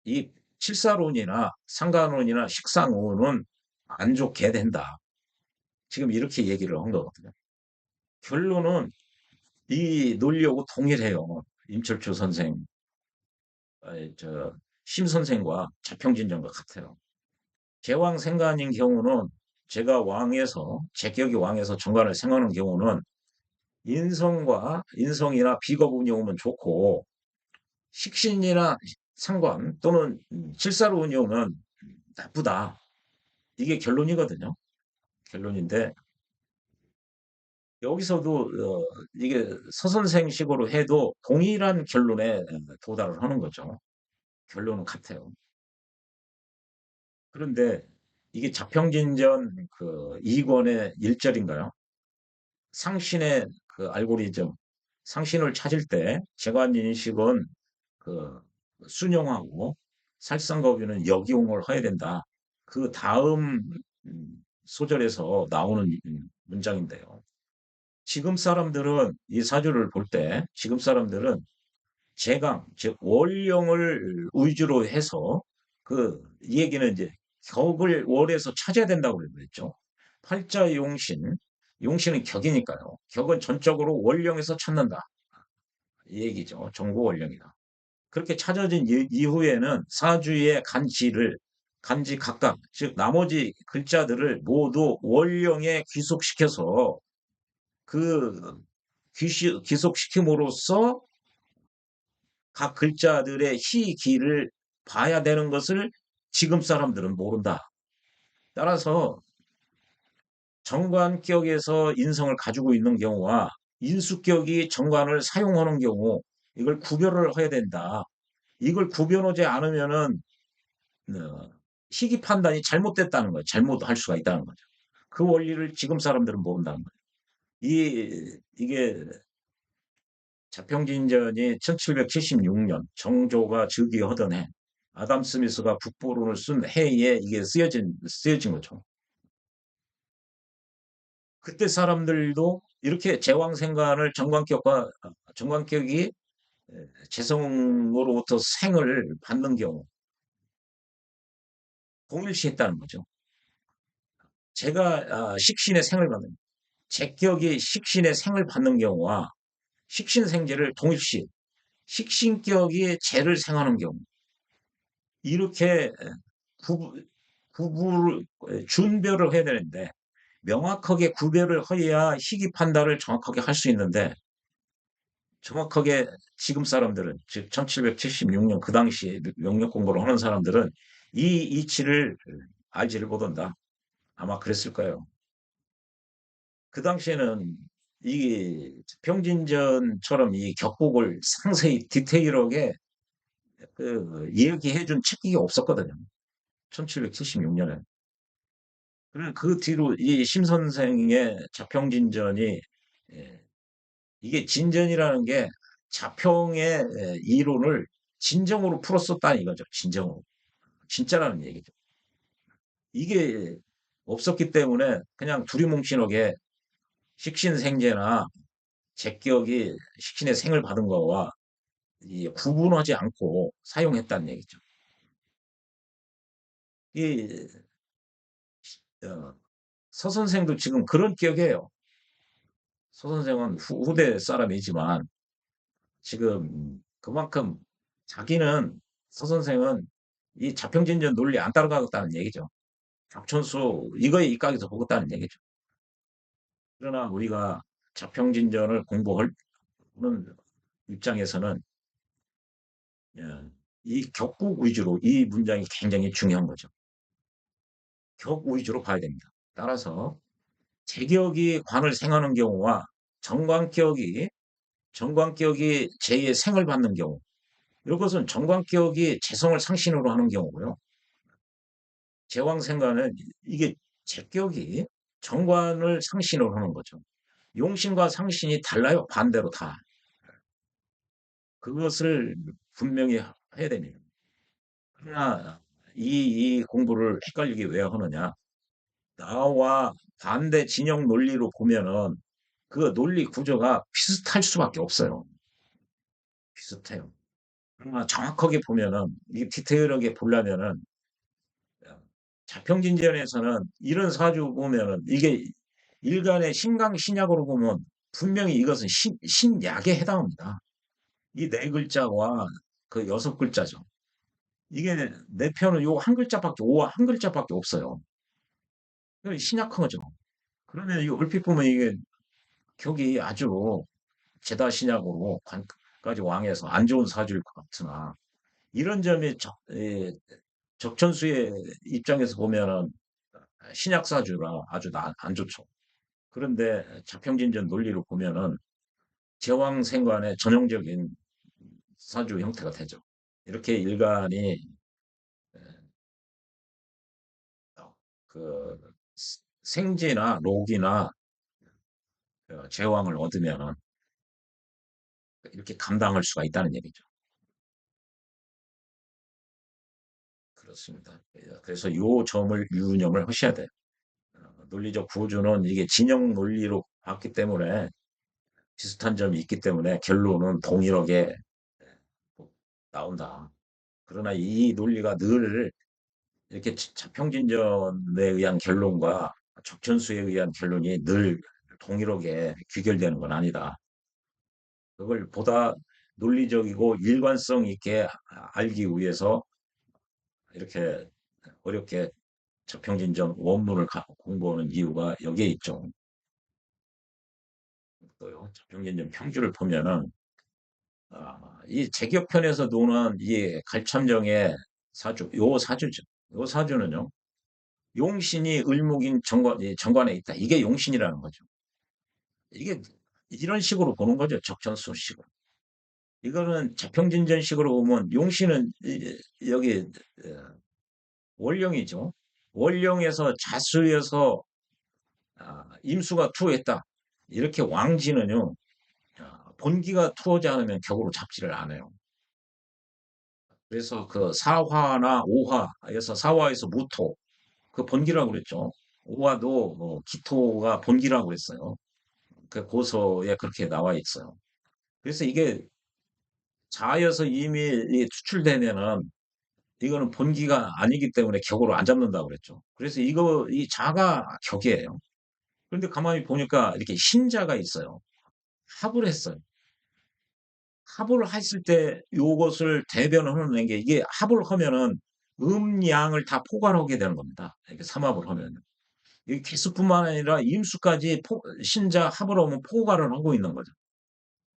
이 칠사론이나 상관론이나 식상론은 안 좋게 된다. 지금 이렇게 얘기를 한 거거든요. 결론은 이 논리하고 동일해요. 임철초 선생, 심 선생과 자평진전과 같아요. 제왕 생관인 경우는 제가 왕에서 제격이 왕에서 정관을 생하는 경우는 인성이나 비거분이 오면 좋고 식신이나 상관 또는 칠사로 운이 오면 나쁘다. 이게 결론이거든요. 결론인데 여기서도 이게 서선생식으로 해도 동일한 결론에 도달을 하는 거죠. 결론은 같아요. 그런데 이게 자평진전 그 2권의 1절인가요? 상신의 그 알고리즘, 상신을 찾을 때 재관인식은 그 순용하고 살상거비는 역이용을 해야 된다. 그 다음 소절에서 나오는 문장인데요. 지금 사람들은 이 사주를 볼 때 지금 사람들은 제강, 즉 월령을 위주로 해서 이 얘기는 이제 격을 월에서 찾아야 된다고 그랬죠. 팔자 용신은 격이니까요. 격은 전적으로 월령에서 찾는다. 이 얘기죠. 정구 월령이다. 그렇게 찾아진 이후에는 사주의 간지 각각, 즉 나머지 글자들을 모두 월령에 귀속시켜서 그 기속시킴으로써 각 글자들의 희기를 봐야 되는 것을 지금 사람들은 모른다. 따라서 정관격에서 인성을 가지고 있는 경우와 인수격이 정관을 사용하는 경우 이걸 구별을 해야 된다. 이걸 구별하지 않으면은 희귀 판단이 잘못됐다는 거예요. 잘못할 수가 있다는 거죠. 그 원리를 지금 사람들은 모른다는 거예요. 이게 자평진전이 1776년 정조가 즉위하던 해, 아담 스미스가 국보론을 쓴 해에 이게 쓰여진 거죠. 그때 사람들도 이렇게 제왕생관을 정관격이 재성으로부터 생을 받는 경우 동일시했다는 거죠. 제가 식신의 생을 받는 제격이 식신의 생을 받는 경우와 식신생제를 동일시 식신격이 재를 생하는 경우 이렇게 구분 구분을 준별을 해야 되는데 명확하게 구별을 해야 희귀 판단을 정확하게 할 수 있는데 정확하게 지금 사람들은 즉 1776년 그 당시에 명력 공부를 하는 사람들은 이 이치를 알지를 못한다. 아마 그랬을 거예요. 그 당시에는 이 평진전처럼 이 격곡을 상세히 디테일하게 얘기해 준 책이 없었거든요. 1776년에. 그 뒤로 이 심 선생의 자평진전이 예, 이게 진전이라는 게 자평의 이론을 진정으로 풀었었다는 이거죠. 진정으로. 진짜라는 얘기죠. 이게 없었기 때문에 그냥 두리뭉실하게 식신생제나 제격이 식신의 생을 받은 거와 구분하지 않고 사용했다는 얘기죠. 이 어, 서 선생도 지금 그런 기억이에요. 서 선생은 후대 사람이지만 지금 그만큼 자기는 서 선생은 이 자평진전 논리 안 따라가겠다는 얘기죠. 박천수 이거에 입각해서 보겠다는 얘기죠. 그러나 우리가 자평진전을 공부하는 입장에서는 예, 이 격국 위주로 이 문장이 굉장히 중요한 거죠. 격 위주로 봐야 됩니다. 따라서 제격이 관을 생하는 경우와 정관격이 정관격이 제2의 생을 받는 경우 이것은 정관격이 재성을 상신으로 하는 경우고요. 제왕생관은 이게 제격이 정관을 상신으로 하는 거죠. 용신과 상신이 달라요. 반대로 다. 그것을 분명히 해야 됩니다. 그러나 이 공부를 헷갈리게 왜 하느냐. 나와 반대 진영 논리로 보면은 그 논리 구조가 비슷할 수밖에 없어요. 비슷해요. 그러나 정확하게 보면은 이 디테일하게 보려면은 자평진전에서는 이런 사주 보면은 이게 일간의 신강 신약으로 보면 분명히 이것은 신약에 해당합니다. 이 네 글자와 그 여섯 글자죠. 이게 내 편은 요 한 글자밖에 오와 한 글자밖에 없어요. 신약한 거죠. 그러면 이 얼핏 보면 이게 격이 아주 제다 신약으로 관까지 왕해서 안 좋은 사주일 것 같으나 이런 점이 적천수의 입장에서 보면은 신약 사주라 아주 안 좋죠. 그런데 자평진전 논리로 보면은 제왕생관의 전형적인 사주 형태가 되죠. 이렇게 일간이 그 생지나 록이나 제왕을 얻으면은 이렇게 감당할 수가 있다는 얘기죠. 그렇습니다. 그래서 이 점을 유념을 하셔야 돼요. 논리적 구조는 이게 진영 논리로 봤기 때문에 비슷한 점이 있기 때문에 결론은 동일하게 나온다. 그러나 이 논리가 늘 이렇게 자평진전에 의한 결론과 적천수에 의한 결론이 늘 동일하게 귀결되는 건 아니다. 그걸 보다 논리적이고 일관성 있게 알기 위해서 이렇게 어렵게 자평진전 원문을 공부하는 이유가 여기에 있죠. 또요. 평균 평주를 보면은 이 제격편에서 노는 이 갈참정의 사주, 요 사주죠. 요 사주는요. 용신이 을목인 정관에 있다. 이게 용신이라는 거죠. 이게 이런 식으로 보는 거죠. 적천수식으로. 이거는 자평진전식으로 보면 용신은 여기 월령이죠. 월령에서 자수에서 임수가 투했다. 이렇게 왕지는요. 본기가 투하지 않으면 격으로 잡지를 않아요. 그래서 그 사화나 오화에서 사화에서 무토 그 본기라고 그랬죠. 오화도 뭐 기토가 본기라고 그랬어요. 그 고서에 그렇게 나와 있어요. 그래서 이게 자여서 이미 추출되면은 이거는 본기가 아니기 때문에 격으로 안 잡는다고 그랬죠. 그래서 이 자가 격이에요. 그런데 가만히 보니까 이렇게 신자가 있어요. 합을 했어요. 합을 했을 때 요것을 대변하는 게 이게 합을 하면은 음양을 다 포괄하게 되는 겁니다. 이렇게 삼합을 하면. 이 기수뿐만 아니라 임수까지 신자 합을 하면 포괄을 하고 있는 거죠.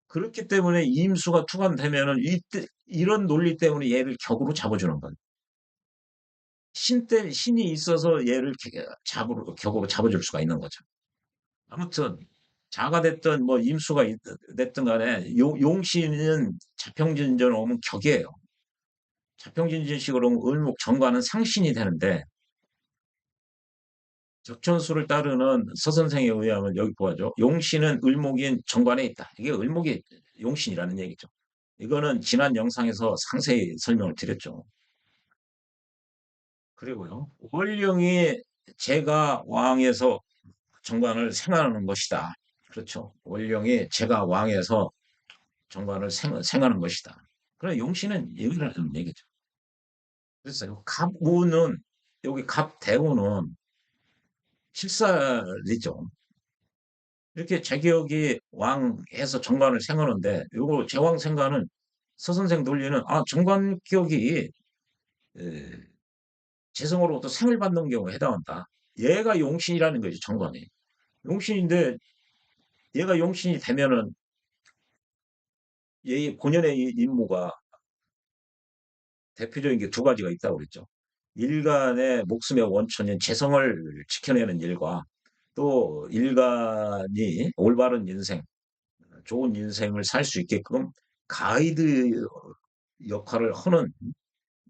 그렇기 때문에 임수가 투관되면은 이런 논리 때문에 얘를 격으로 잡아주는 거예요. 신이 있어서 얘를 격으로 잡아줄 수가 있는 거죠. 아무튼 자가 됐든 뭐 임수가 됐든 간에 용신은 자평진전 오면 격이에요. 자평진전식으로 오면 을목 정관은 상신이 되는데 적천수를 따르는 서선생에 의하면 여기 보아죠. 용신은 을목인 정관에 있다. 이게 을목이 용신이라는 얘기죠. 이거는 지난 영상에서 상세히 설명을 드렸죠. 그리고요. 월령이 제가 왕에서 정관을 생하는 것이다. 그렇죠. 월령이 제가 왕에서 정관을 생하는 것이다. 그럼 용신은 여기라는 얘기죠. 그래서 갑우는 여기 갑대우는 실살이죠. 이렇게 제격이 왕해서 정관을 생하는데 요거 제왕 생관은 서선생 논리는 정관격이 에, 재성으로부터 생을 받는 경우에 해당한다. 얘가 용신이라는 거지 정관이. 용신인데 얘가 용신이 되면은 얘의 본연의 임무가 대표적인 게 두 가지가 있다고 그랬죠. 일간의 목숨의 원천인 재성을 지켜내는 일과 또 일간이 올바른 인생, 좋은 인생을 살 수 있게끔 가이드 역할을 하는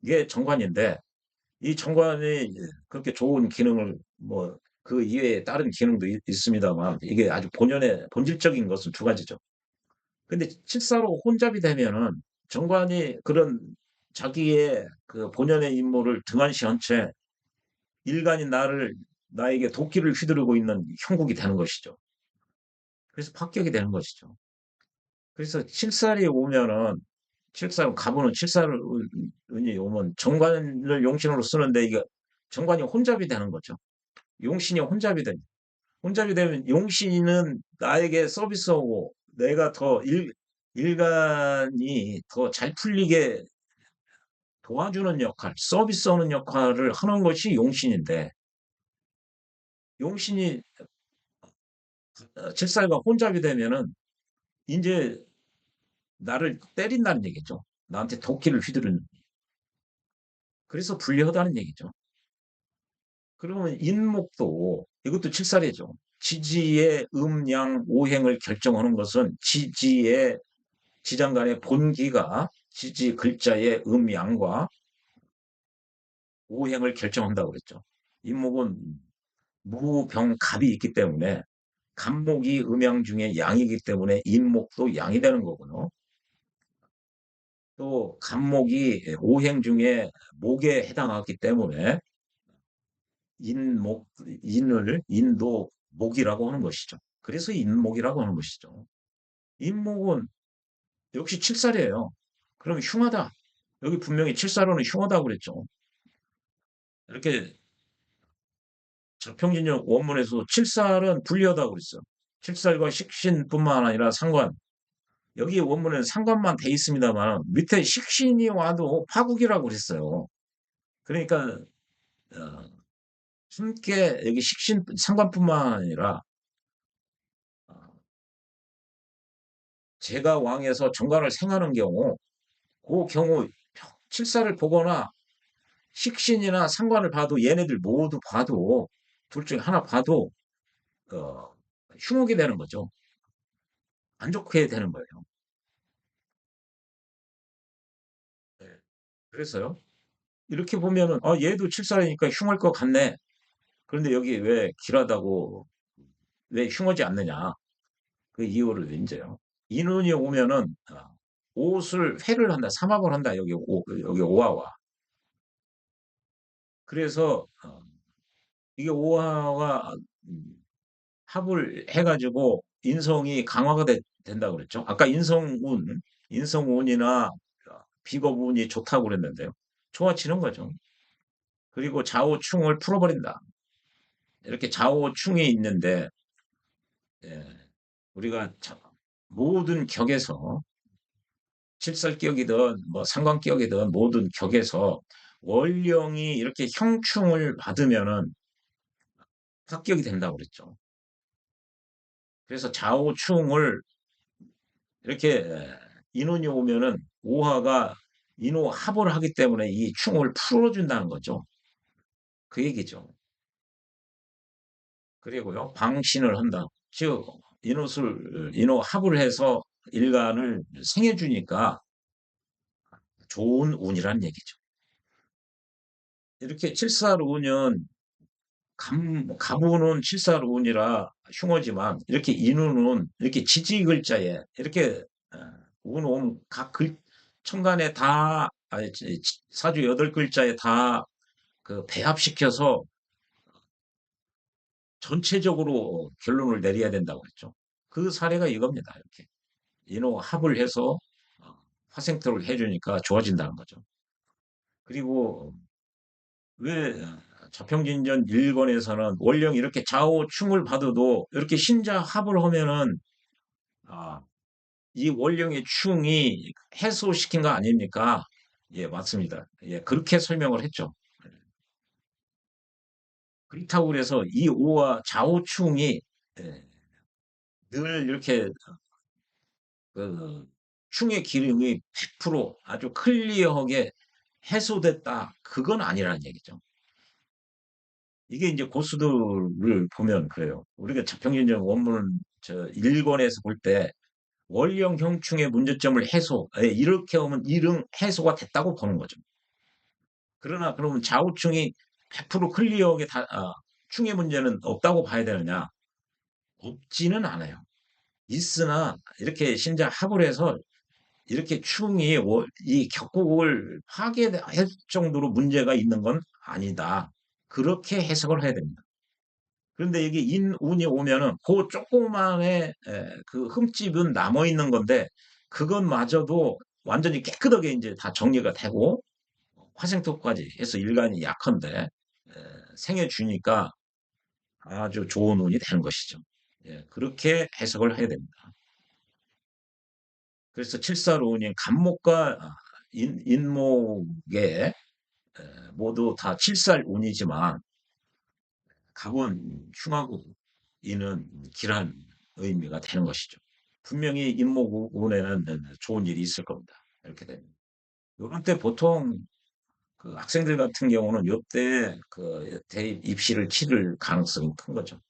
게 정관인데 이 정관이 그렇게 좋은 기능을 뭐 그 이외에 다른 기능도 있습니다만 이게 아주 본질적인 것은 두 가지죠. 근데 칠사로 혼잡이 되면은 정관이 그런 자기의 그 본연의 임무를 등한시한 채 일간인 나에게 도끼를 휘두르고 있는 형국이 되는 것이죠. 그래서 합격이 되는 것이죠. 그래서 칠살이 오면은 칠살 가보는 칠살운이 오면 정관을 용신으로 쓰는데 이게 정관이 혼잡이 되는 거죠. 용신이 혼잡이 되면 용신은 나에게 서비스하고 내가 더 일간이 더 잘 풀리게 도와주는 역할, 서비스하는 역할을 하는 것이 용신인데 용신이 칠살과 혼잡이 되면은 이제 나를 때린다는 얘기죠. 나한테 도끼를 휘두르는. 그래서 불리하다는 얘기죠. 그러면 인목도 이것도 칠살이죠. 지지의 음양 오행을 결정하는 것은 지지의 지장간의 본기가 지지 글자의 음양과 오행을 결정한다고 그랬죠. 인목은 무병갑이 있기 때문에 간목이 음양 중에 양이기 때문에 인목도 양이 되는 거고요. 또 간목이 오행 중에 목에 해당하기 때문에 인목, 인도 목이라고 하는 것이죠. 그래서 인목이라고 하는 것이죠. 인목은 역시 칠살이에요. 그럼 흉하다. 여기 분명히 칠살로는 흉하다고 그랬죠. 이렇게 자평진영 원문에서 칠살은 불리하다고 그랬어요. 칠살과 식신뿐만 아니라 상관. 여기 원문에는 상관만 돼 있습니다만 밑에 식신이 와도 파국이라고 그랬어요. 그러니까 어, 함께 여기 식신 상관뿐만 아니라 제가 왕에서 정관을 생하는 경우, 그 경우 칠사를 보거나 식신이나 상관을 봐도 얘네들 모두 봐도 둘 중에 하나 봐도 어, 흉옥이 되는 거죠. 안 좋게 되는 거예요. 네. 그래서요. 이렇게 보면은 얘도 칠살이니까 흉할 것 같네. 그런데 여기 왜 길하다고 왜 흉하지 않느냐? 그 이유를 이제요. 인운이 오면은 옷을 회를 한다, 삼합을 한다. 여기 오화와. 그래서 이게 오화와 합을 해가지고 인성이 강화가 된다고 그랬죠. 아까 인성운이나 비겁운이 좋다고 그랬는데요. 좋아지는 거죠. 그리고 좌우충을 풀어버린다. 이렇게 좌우충이 있는데 예, 우리가 모든 격에서 칠살격이든 뭐 상관격이든 모든 격에서 원령이 이렇게 형충을 받으면은 합격이 된다고 그랬죠. 그래서 좌우충을 이렇게 인원이 오면은 오화가 인호 합을 하기 때문에 이 충을 풀어준다는 거죠. 그 얘기죠. 그리고요, 방신을 한다. 즉, 인호 합을 해서 일간을 생해주니까 좋은 운이란 얘기죠. 이렇게 칠사운은 가부는 칠사운이라 흉어지만 이렇게 인운은 이렇게 지지 글자에 이렇게 어, 운온 각 천간에 다 사주 8글자에 다 그 배합시켜서 전체적으로 결론을 내려야 된다고 했죠. 그 사례가 이겁니다. 이렇게 인호 합을 해서 화생토를 해주니까 좋아진다는 거죠. 그리고 왜 자평진전 1권에서는 원령 이렇게 좌우충을 받아도 이렇게 신자 합을 하면은 아, 이 원령의 충이 해소시킨 거 아닙니까? 예, 맞습니다. 예, 그렇게 설명을 했죠. 그렇다고 그래서 이 오와 좌우충이 예, 늘 이렇게 그 충의 기능이 100% 아주 클리어하게 해소됐다. 그건 아니라는 얘기죠. 이게 이제 고수들을 보면 그래요. 우리가 자평진전 원문 저 1권에서 볼 때 원령 형충의 문제점을 이렇게 하면 일응 해소가 됐다고 보는 거죠. 그러나 그러면 좌우충이 100% 클리어하게 충의 문제는 없다고 봐야 되느냐? 없지는 않아요. 있으나 이렇게 신자 합을 해서 이렇게 충이 이 격국을 파괴할 정도로 문제가 있는 건 아니다. 그렇게 해석을 해야 됩니다. 그런데 이게 인운이 오면은 그 조그만의 그 흠집은 남아 있는 건데 그것마저도 완전히 깨끗하게 이제 다 정리가 되고 화생토까지 해서 일간이 약한데 생해 주니까 아주 좋은 운이 되는 것이죠. 예, 그렇게 해석을 해야 됩니다. 그래서 칠사로운이 간목과 인목에 모두 다 칠살운이지만 갑은 흉하고 이는 길한 의미가 되는 것이죠. 분명히 인목운에는 좋은 일이 있을 겁니다. 이렇게 됩니다. 요런 때 보통 그 학생들 같은 경우는 요때 그 대입 입시를 치를 가능성이 큰 거죠.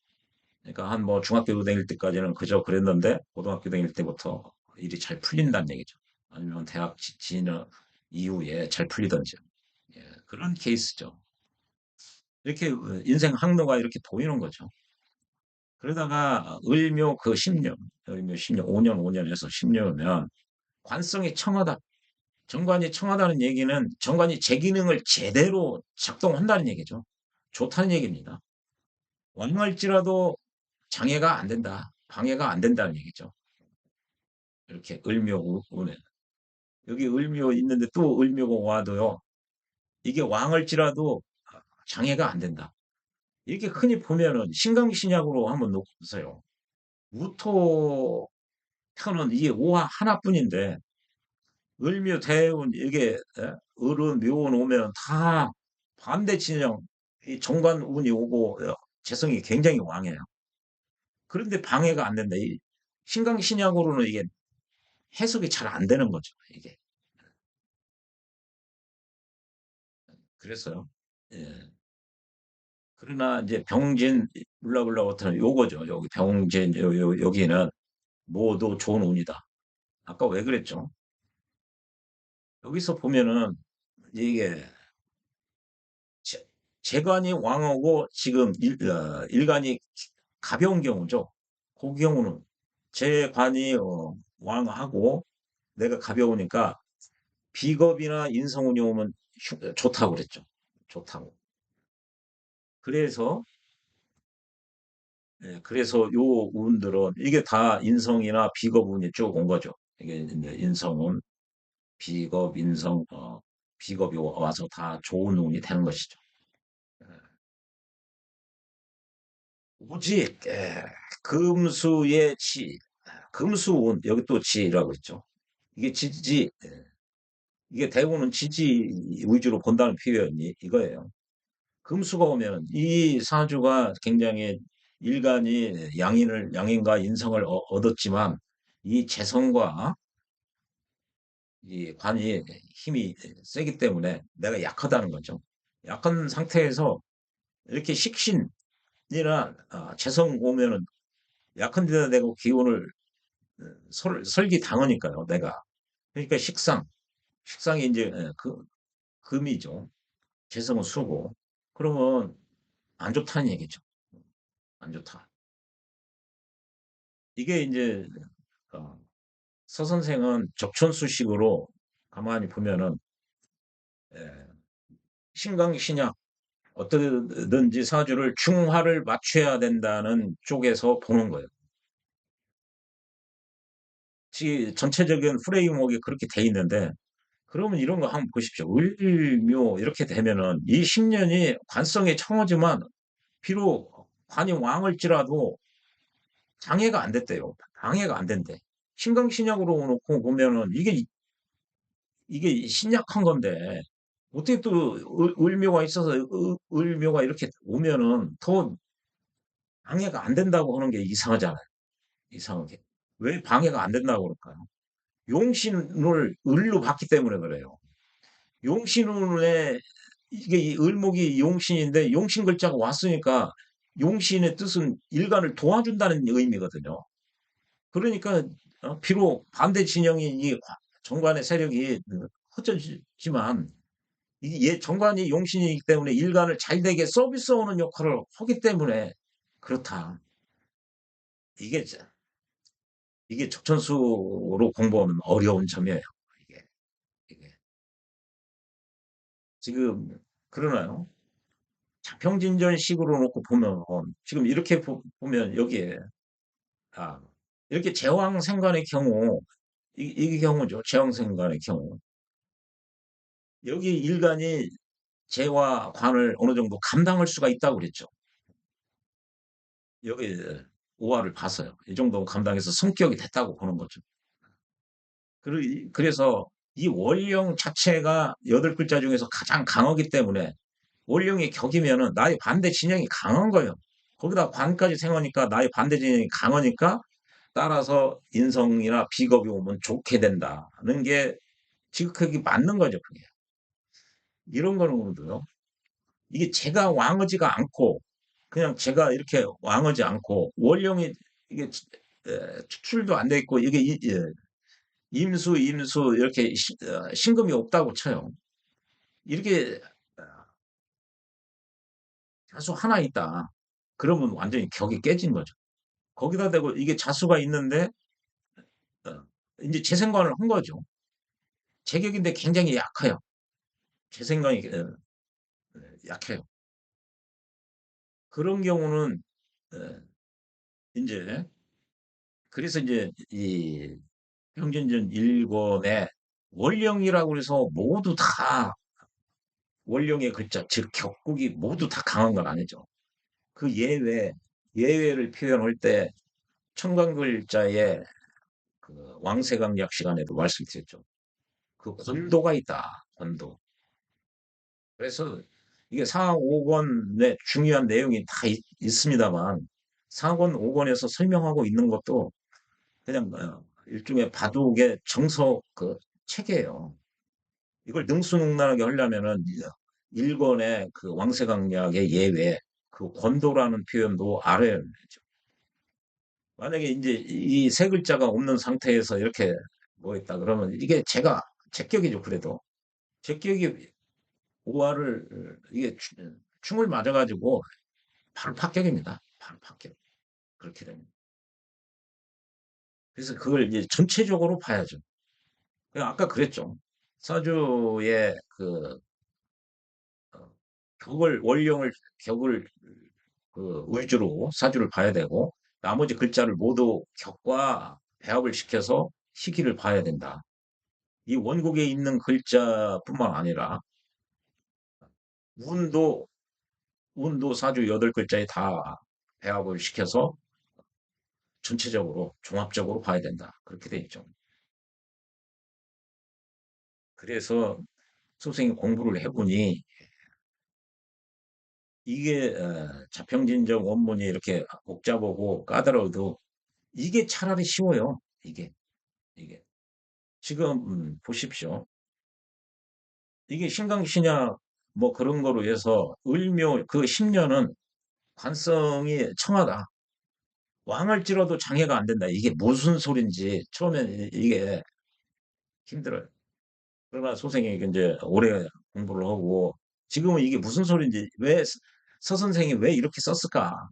그러니까 한 뭐 중학교 다닐 때까지는 그저 그랬는데 고등학교 다닐 때부터 일이 잘 풀린다는 얘기죠. 아니면 대학 진학 이후에 잘 풀리던지. 예, 그런 케이스죠. 이렇게 인생 항로가 이렇게 보이는 거죠. 그러다가 을묘 그 10년, 을묘 10년, 5년, 5년에서 10년이면 관성이 청하다. 정관이 청하다는 얘기는 정관이 제 기능을 제대로 작동한다는 얘기죠. 좋다는 얘기입니다. 왕할지라도 장애가 안 된다. 방해가 안 된다는 얘기죠. 이렇게 을묘 운에. 여기 을묘 있는데 또 을묘가 와도요. 이게 왕할지라도 장애가 안 된다. 이렇게 흔히 보면은 신강신약으로 한번 놓고 보세요. 무토 편은 이게 오화 하나뿐인데 을묘 대운 이게 을은 묘운 오면 다 반대 진영 이 정관운이 오고 재성이 굉장히 왕해요. 그런데 방해가 안 된다. 이 신강신약으로는 이게 해석이 잘 안 되는 거죠, 이게. 그래서요. 예. 그러나 이제 병진 울라불라부터는 요거죠. 여기 병진 여기는 모두 좋은 운이다. 아까 왜 그랬죠? 여기서 보면은 이게 재- 재관이 왕하고 지금 일간이 가벼운 경우죠. 그 경우는 재관이 왕하고 내가 가벼우니까 비겁이나 인성운이 오면 좋다고 그랬죠. 좋다고. 그래서 그래서 요 운들은 이게 다 인성이나 비겁 운이 쭉 온 거죠. 이게 이제 인성운, 비겁, 인성, 비겁이 와서 다 좋은 운이 되는 것이죠. 오직 금수의 지, 금수운 여기 또 지라고 있죠. 이게 지지, 이게 대부분은 지지 위주로 본다는 표현이 이거예요. 금수가 오면 이 사주가 굉장히 일간이 양인과 인성을 얻었지만 이 재성과 이 관이 힘이 세기 때문에 내가 약하다는 거죠. 약한 상태에서 이렇게 식신이나 재성 오면은 약한 데다 내고 기운을 설기 당하니까요, 내가. 그러니까 식상이 이제 금이죠. 재성은 수고. 그러면 안 좋다는 얘기죠. 안 좋다. 이게 이제 어, 서 선생은 적천수식으로 가만히 보면은 예, 신강신약 어떻게든지 사주를 중화를 맞춰야 된다는 쪽에서 보는 거예요. 전체적인 프레임워크가 그렇게 돼 있는데 그러면 이런 거 한번 보십시오. 을묘 이렇게 되면은 이 10년이 관성의 청어지만 비록 관이 왕을지라도 장애가 안 됐대요. 방해가 안 된대. 신강신약으로 놓고 보면은 이게 신약한 건데 어떻게 또 을묘가 있어서 을묘가 이렇게 오면은 더 방해가 안 된다고 하는 게 이상하잖아요. 이상하게. 왜 방해가 안 된다고 그럴까요? 용신을 을로 봤기 때문에 그래요. 용신운에 이게 이 을목이 용신인데 용신 글자가 왔으니까 용신의 뜻은 일간을 도와준다는 의미거든요. 그러니까 비록 반대 진영이 이 정관의 세력이 흩어지지만 이게 정관이 용신이기 때문에 일간을 잘되게 서비스하는 역할을 하기 때문에 그렇다. 이게 이게 적천수로 공부하면 어려운 점이에요. 이게, 이게. 지금 그러나요? 자평진전식으로 놓고 보면 지금 이렇게 보면 여기에 아, 이렇게 제왕생관의 경우 이 경우죠. 제왕생관의 경우 여기 일간이 재와 관을 어느 정도 감당할 수가 있다고 그랬죠. 여기 오화를 봤어요. 이 정도 감당해서 성격이 됐다고 보는 거죠. 그래서 이 원령 자체가 여덟 글자 중에서 가장 강하기 때문에 원령이 격이면은 나의 반대 진영이 강한 거예요. 거기다 관까지 생하니까 나의 반대 진영이 강하니까 따라서 인성이나 비겁이 오면 좋게 된다는 게 지극하게 맞는 거죠. 그게. 이런 거는요. 이게 제가 왕하지가 않고 그냥 제가 이렇게 왕하지 않고 원령이 이게 추출도 안 돼 있고 이게 임수 이렇게 신금이 없다고 쳐요. 이렇게 자수 하나 있다. 그러면 완전히 격이 깨진 거죠. 거기다 대고 이게 자수가 있는데 어, 이제 재생관을 한 거죠. 제격인데 굉장히 약해요. 재생관이 약해요. 그런 경우는 어, 이제 그래서 이제 이 평균전 일권에 원령이라고 해서 모두 다 원령의 글자, 즉 격국이 모두 다 강한 건 아니죠. 그 예외를 표현할 때 청강글자의 그 왕세강약 시간에도 말씀드렸죠. 그 권도가 있다. 권도. 그래서 이게 상하 5권의 중요한 내용이 다 있습니다만 상권 5권에서 설명하고 있는 것도 그냥 일종의 바둑의 정석 그 체계예요. 이걸 능수능란하게 하려면은 일권의 그 왕세강약의 예외, 그 권도라는 표현도 알아야 되죠. 만약에 이제 이 세 글자가 없는 상태에서 이렇게 뭐 있다 그러면 이게 제가 제격이죠. 그래도 제격이 오화를 이게 충을 맞아가지고 바로 합격입니다. 바로 합격. 그렇게 됩니다. 그래서 그걸 이제 전체적으로 봐야죠. 아까 그랬죠. 사주의 그 격을 원령을 격을 그 위주로 사주를 봐야 되고 나머지 글자를 모두 격과 배합을 시켜서 시기를 봐야 된다. 이 원국에 있는 글자뿐만 아니라 운도 운도 사주 8글자에 다 배합을 시켜서 전체적으로 종합적으로 봐야 된다. 그렇게 돼 있죠. 그래서 선생님 공부를 해보니 이게 자평진정 원문이 이렇게 복잡하고 까다로워도 이게 차라리 쉬워요. 이게 지금 보십시오. 이게 신강신약 뭐 그런 거로 해서 을묘 그 10년은 관성이 청하다. 왕을 찔러도 장애가 안 된다. 이게 무슨 소린지 처음에 이게 힘들어요. 그러나 선생님이 이제 오래 공부를 하고 지금은 이게 무슨 소린지 왜 선생이 왜 이렇게 썼을까?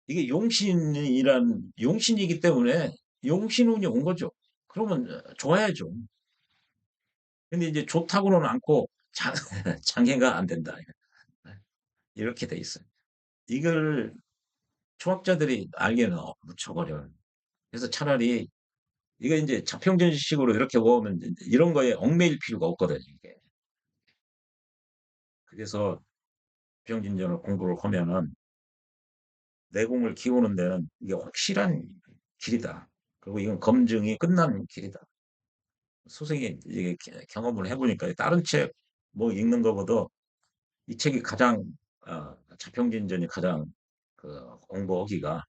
이게 용신이란 용신이기 때문에 용신운이 온 거죠. 그러면 좋아야죠. 근데 이제 좋다고는 않고 장애가 안 된다. 이렇게 돼 있어요. 이걸 초학자들이 알기는 무척 어려워요. 그래서 차라리 이거 이제 자평전식으로 이렇게 모으면 이런 거에 얽매일 필요가 없거든요. 이게. 그래서 자평진전을 공부를 하면은 내공을 키우는 데는 이게 확실한 길이다. 그리고 이건 검증이 끝난 길이다. 소생이 이게 경험을 해보니까 다른 책 뭐 읽는 것보다 이 책이 가장 자평진전이 가장 그 공부하기가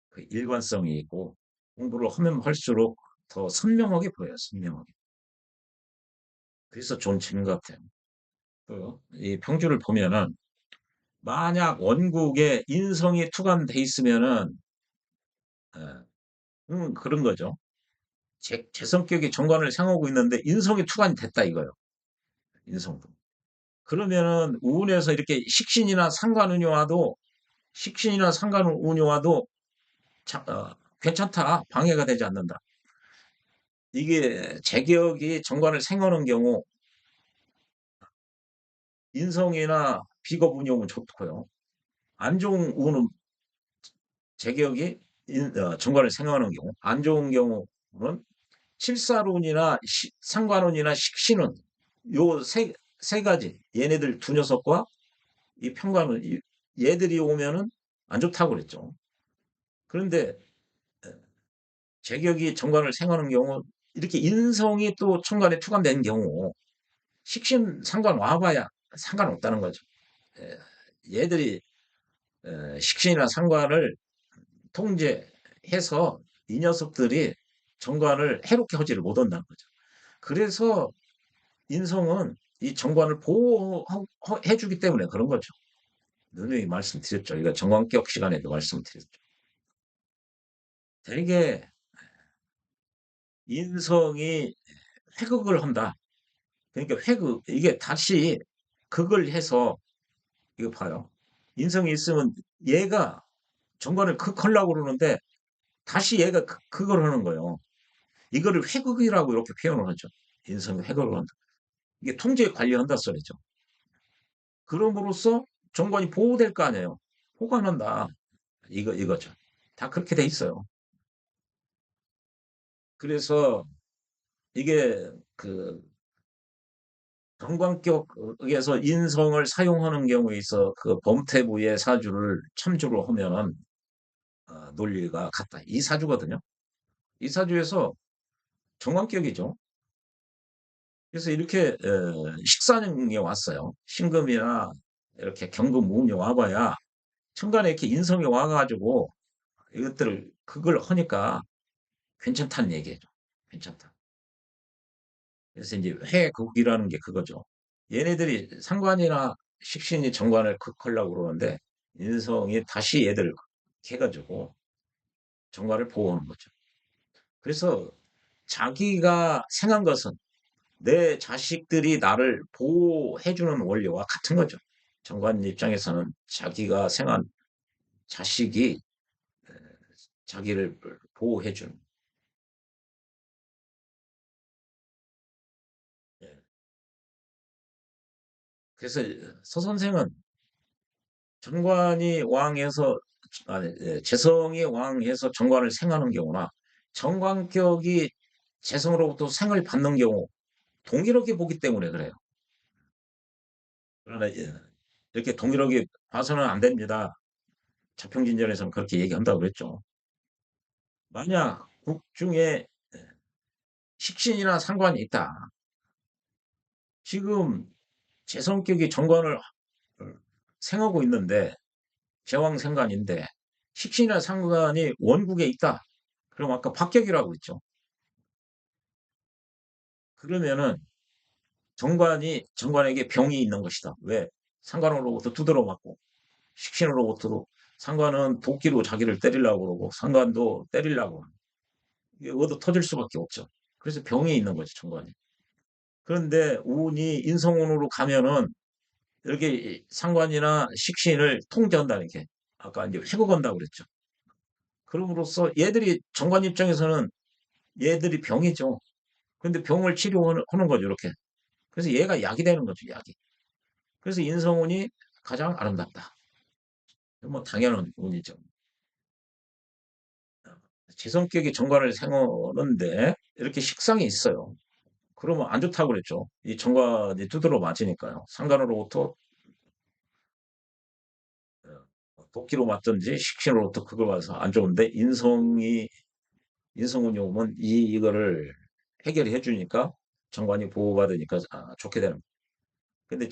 그 일관성이 있고 공부를 하면 할수록 더 선명하게 보여요. 선명하게. 그래서 좋은 책인 것 같아요. 이 평주를 보면은 만약 원국에 인성이 투과돼 있으면은 그런 거죠. 제 성격이 정관을 상하고 있는데 인성이 투관이 됐다 이거예요. 인성도. 그러면은 운에서 이렇게 식신이나 상관운용화도 괜찮다. 방해가 되지 않는다. 이게 제격이 정관을 생하는 경우 인성이나 비겁 운용은 좋고요. 안 좋은 운은 제격이 정관을 생하는 경우 안 좋은 경우는 실사론이나 상관론이나 식신은 요 세 가지 얘네들 두 녀석과 이 평관은 얘들이 오면은 안 좋다고 그랬죠. 그런데 제격이 정관을 생하는 경우 이렇게 인성이 또 천간에 투관된 경우 식신 상관 와봐야 상관없다는 거죠. 얘들이 식신이나 상관을 통제해서 이 녀석들이 정관을 해롭게 하지를 못한다는 거죠. 그래서 인성은 이 정관을 보호해주기 때문에 그런 거죠. 누누이 말씀드렸죠. 이거 정관격 시간에도 말씀드렸죠. 되게 인성이 회극을 한다. 그러니까 회극, 이게 다시 극을 해서, 이거 봐요. 인성이 있으면 얘가 정관을 극하려고 그러는데 다시 얘가 극을 하는 거예요. 이거를 회극이라고 이렇게 표현을 하죠. 인성이 회극을 한다. 이게 통제 관리한다 소리죠. 그럼으로써 정관이 보호될 거 아니에요. 호관한다. 이거죠. 다 그렇게 돼 있어요. 그래서 이게 그 정관격에서 인성을 사용하는 경우에 있어 그 범태부의 사주를 참조를 하면은 논리가 같다. 이 사주거든요. 이 사주에서 정관격이죠. 그래서 이렇게 식사능에 왔어요. 신금이나 이렇게 경금, 운이 와봐야 천간에 이렇게 인성이 와가지고 이것들을 그걸 하니까 괜찮다는 얘기죠. 괜찮다. 그래서 이제 회국이라는 게 그거죠. 얘네들이 상관이나 식신이 정관을 극하려고 그러는데 인성이 다시 얘들 해가지고 정관을 보호하는 거죠. 그래서 자기가 생한 것은 내 자식들이 나를 보호해주는 원리와 같은 거죠. 정관 입장에서는 자기가 생한 자식이 자기를 보호해주는. 예. 그래서 서 선생은 정관이 왕해서 아니, 재성이 왕해서 정관을 생하는 경우나 정관격이 재성으로부터 생을 받는 경우 동일하게 보기 때문에 그래요. 그러나 이렇게 동일하게 봐서는 안 됩니다. 자평진전에서는 그렇게 얘기한다고 그랬죠. 만약 국 중에 식신이나 상관이 있다. 지금 재성격이 정관을 생하고 있는데 제왕생관인데 식신이나 상관이 원국에 있다. 그럼 아까 박격이라고 했죠. 그러면은 정관에게 병이 있는 것이다. 왜? 상관으로부터 두드러 맞고 식신으로부터 상관은 도끼로 자기를 때리려고 그러고 상관도 때리려고 하고 이게 얻어 터질 수밖에 없죠. 그래서 병이 있는 거죠, 정관이. 그런데 운이 인성운으로 가면은 이렇게 상관이나 식신을 통제한다는 게 아까 이제 회복한다고 그랬죠. 그럼으로써 얘들이 정관 입장에서는 얘들이 병이죠. 근데 병을 치료하는 거죠, 이렇게. 그래서 얘가 약이 되는 거죠, 약이. 그래서 인성운이 가장 아름답다. 뭐 당연한 운이죠. 지성격이 정관을 생하는데 이렇게 식상이 있어요. 그러면 안 좋다고 그랬죠. 이 정관이 두드러 맞으니까요. 상관으로부터 도끼로 맞든지 식신으로부터 그걸 맞아서 안 좋은데 인성운이 오면 이거를 해결해 주니까 정관이 보호받으니까 좋게 되는. 근데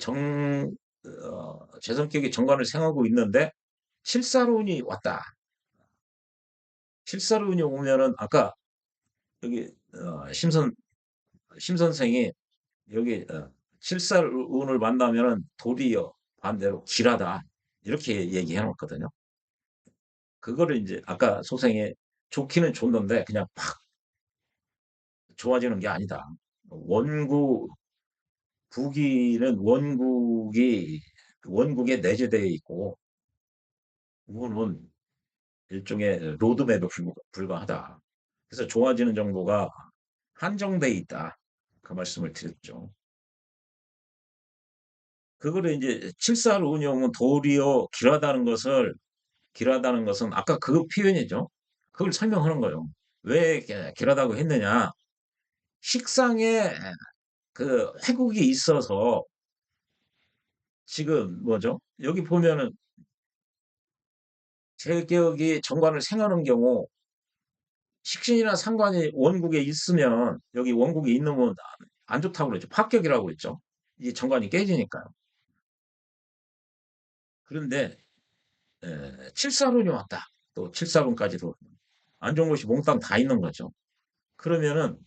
재성격이 정관을 생하고 있는데 실사론이 왔다. 실사론이 오면은 아까 여기 심 선생이 여기 실사운을 만나면은 도리어 반대로 길하다 이렇게 얘기해 놓거든요. 그거를 이제 아까 소생이 좋기는 좋는데 그냥 팍 좋아지는 게 아니다. 원국 국위는 원국에 내재되어 있고 우는 일종의 로드맵에 불과하다. 그래서 좋아지는 정도가 한정돼 있다. 그 말씀을 드렸죠. 그거를 이제 칠사를 운용은 도리어 길하다는 것은 아까 그 표현이죠. 그걸 설명하는 거예요. 왜 길하다고 했느냐? 식상에 그 회국이 있어서 지금 뭐죠? 여기 보면은 제격이 정관을 생하는 경우 식신이나 상관이 원국에 있으면 여기 원국에 있는 건 안 좋다고 그랬죠. 파격이라고 그랬죠. 이 정관이 깨지니까요. 그런데 칠사론이 왔다. 또 칠사론까지도 안 좋은 것이 몽땅 다 있는 거죠. 그러면은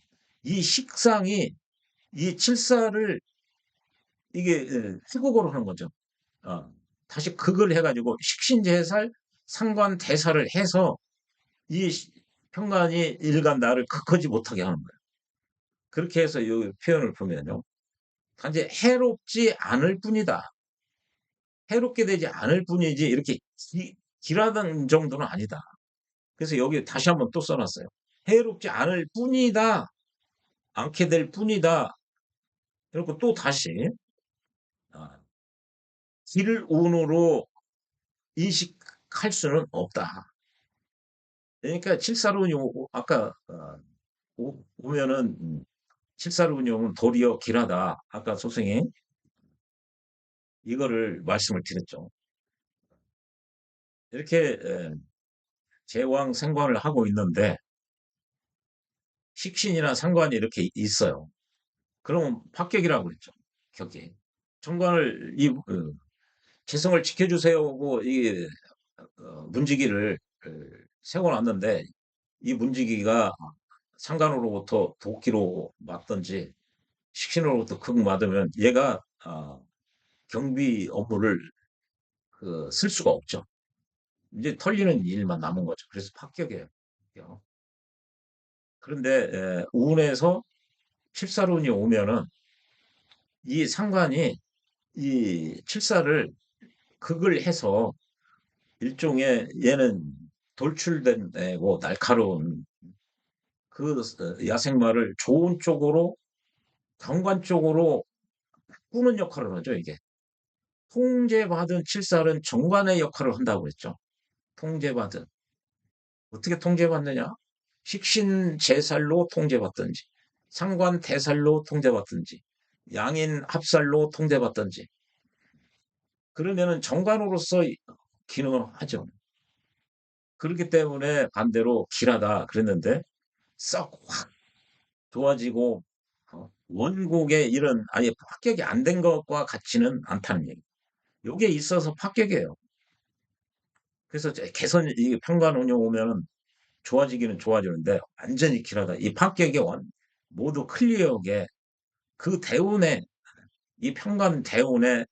이 식상이 이 칠사를 이게 회국어로 하는 거죠. 어, 다시 극을 해가지고 식신제살 상관대사를 해서 이 평간이 일간 나를 극하지 못하게 하는 거예요. 그렇게 해서 이 표현을 보면요. 단지 해롭지 않을 뿐이다. 해롭게 되지 않을 뿐이지 이렇게 길하다는 정도는 아니다. 그래서 여기 다시 한번 또 써놨어요. 해롭지 않을 뿐이다. 않게 될 뿐이다. 그리고 또 다시 아, 길운으로 인식할 수는 없다. 그러니까 칠사운용 아까 보면은 칠사운용은 도리어 길하다. 아까 소생이 이거를 말씀을 드렸죠. 이렇게 제왕 생관을 하고 있는데 식신이나 상관이 이렇게 있어요. 그러면 합격이라고 그랬죠. 격이. 정관을 재성을 지켜주세요고 이 문지기를 세워놨는데 이 문지기가 상관으로부터 도끼로 맞든지 식신으로부터 극 맞으면 얘가 경비 업무를 쓸 수가 없죠. 이제 털리는 일만 남은 거죠. 그래서 합격이에요. 그런데 운에서 칠살운이 오면은 이 상관이 이 칠사를 극을 해서 일종의 얘는 돌출된 애고 날카로운 야생마를 좋은 쪽으로 경관 쪽으로 꾸는 역할을 하죠, 이게. 통제받은 칠살은 정관의 역할을 한다고 했죠. 통제받은. 어떻게 통제받느냐? 식신 제살로 통제받든지, 상관 대살로 통제받든지, 양인 합살로 통제받든지. 그러면은 정관으로서 기능을 하죠. 그렇기 때문에 반대로 길하다 그랬는데 썩 확 좋아지고 원곡의 이런 아예 합격이 안 된 것과 같지는 않다는 얘기. 요게 있어서 합격이에요. 그래서 개선 이 평관 운영 오면은 좋아지기는 좋아지는데 완전히 길하다. 이 합격이 모두 클리어하게 그 대운에 이 평관 대운에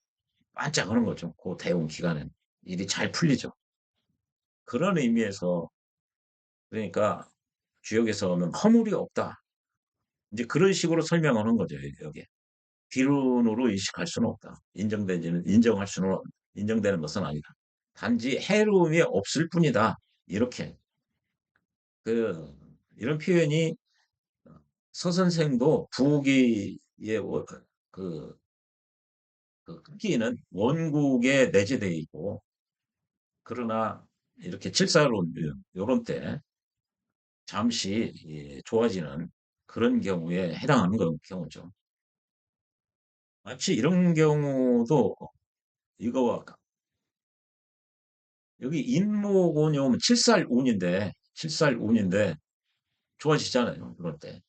반짝하는 거죠. 그 대운 기간에는 일이 잘 풀리죠. 그런 의미에서 그러니까 주역에서는 허물이 없다. 이제 그런 식으로 설명하는 거죠, 여기. 비론으로 인식할 수는 없다. 인정할 수는, 인정되는 것은 아니다. 단지 해로움이 없을 뿐이다. 이렇게. 그, 이런 표현이 서 선생도 부기의 그, 그 흑기는 원국에 내재되어 있고, 그러나 이렇게 칠사론, 요런 때 잠시 좋아지는 그런 경우에 해당하는 경우죠. 마치 이런 경우도 이거와 여기 인목운이 오면 칠살운인데 좋아지잖아요. 그럴 때.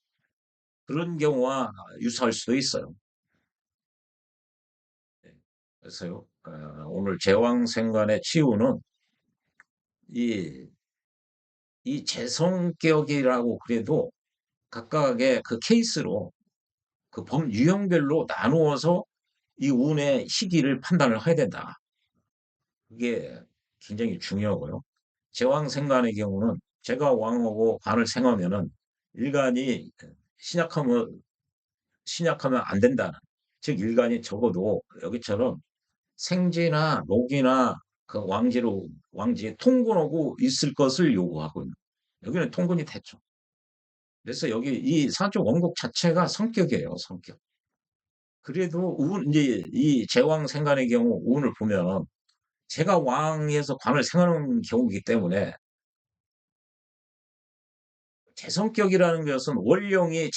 그런 경우와 유사할 수도 있어요. 네. 그래서요, 오늘 제왕생관의 치유는 이, 이 재성격이라고 그래도 각각의 그 케이스로 그 유형별로 나누어서 이 운의 시기를 판단을 해야 된다. 그게 굉장히 중요하고요. 제왕생관의 경우는 제가 왕하고 관을 생하면은 일간이 신약하면 신약하면 안 된다는 즉 일간이 적어도 여기처럼 생지나 녹이나 그 왕지에 통근하고 있을 것을 요구하고 있는 여기는 통근이 됐죠. 그래서 여기 이 사조 원국 자체가 성격이에요, 성격. 그래도 이제 이 제왕생관의 경우 운을 보면 제가 왕에서 관을 생하는 경우이기 때문에 제 성격이라는 것은 원령이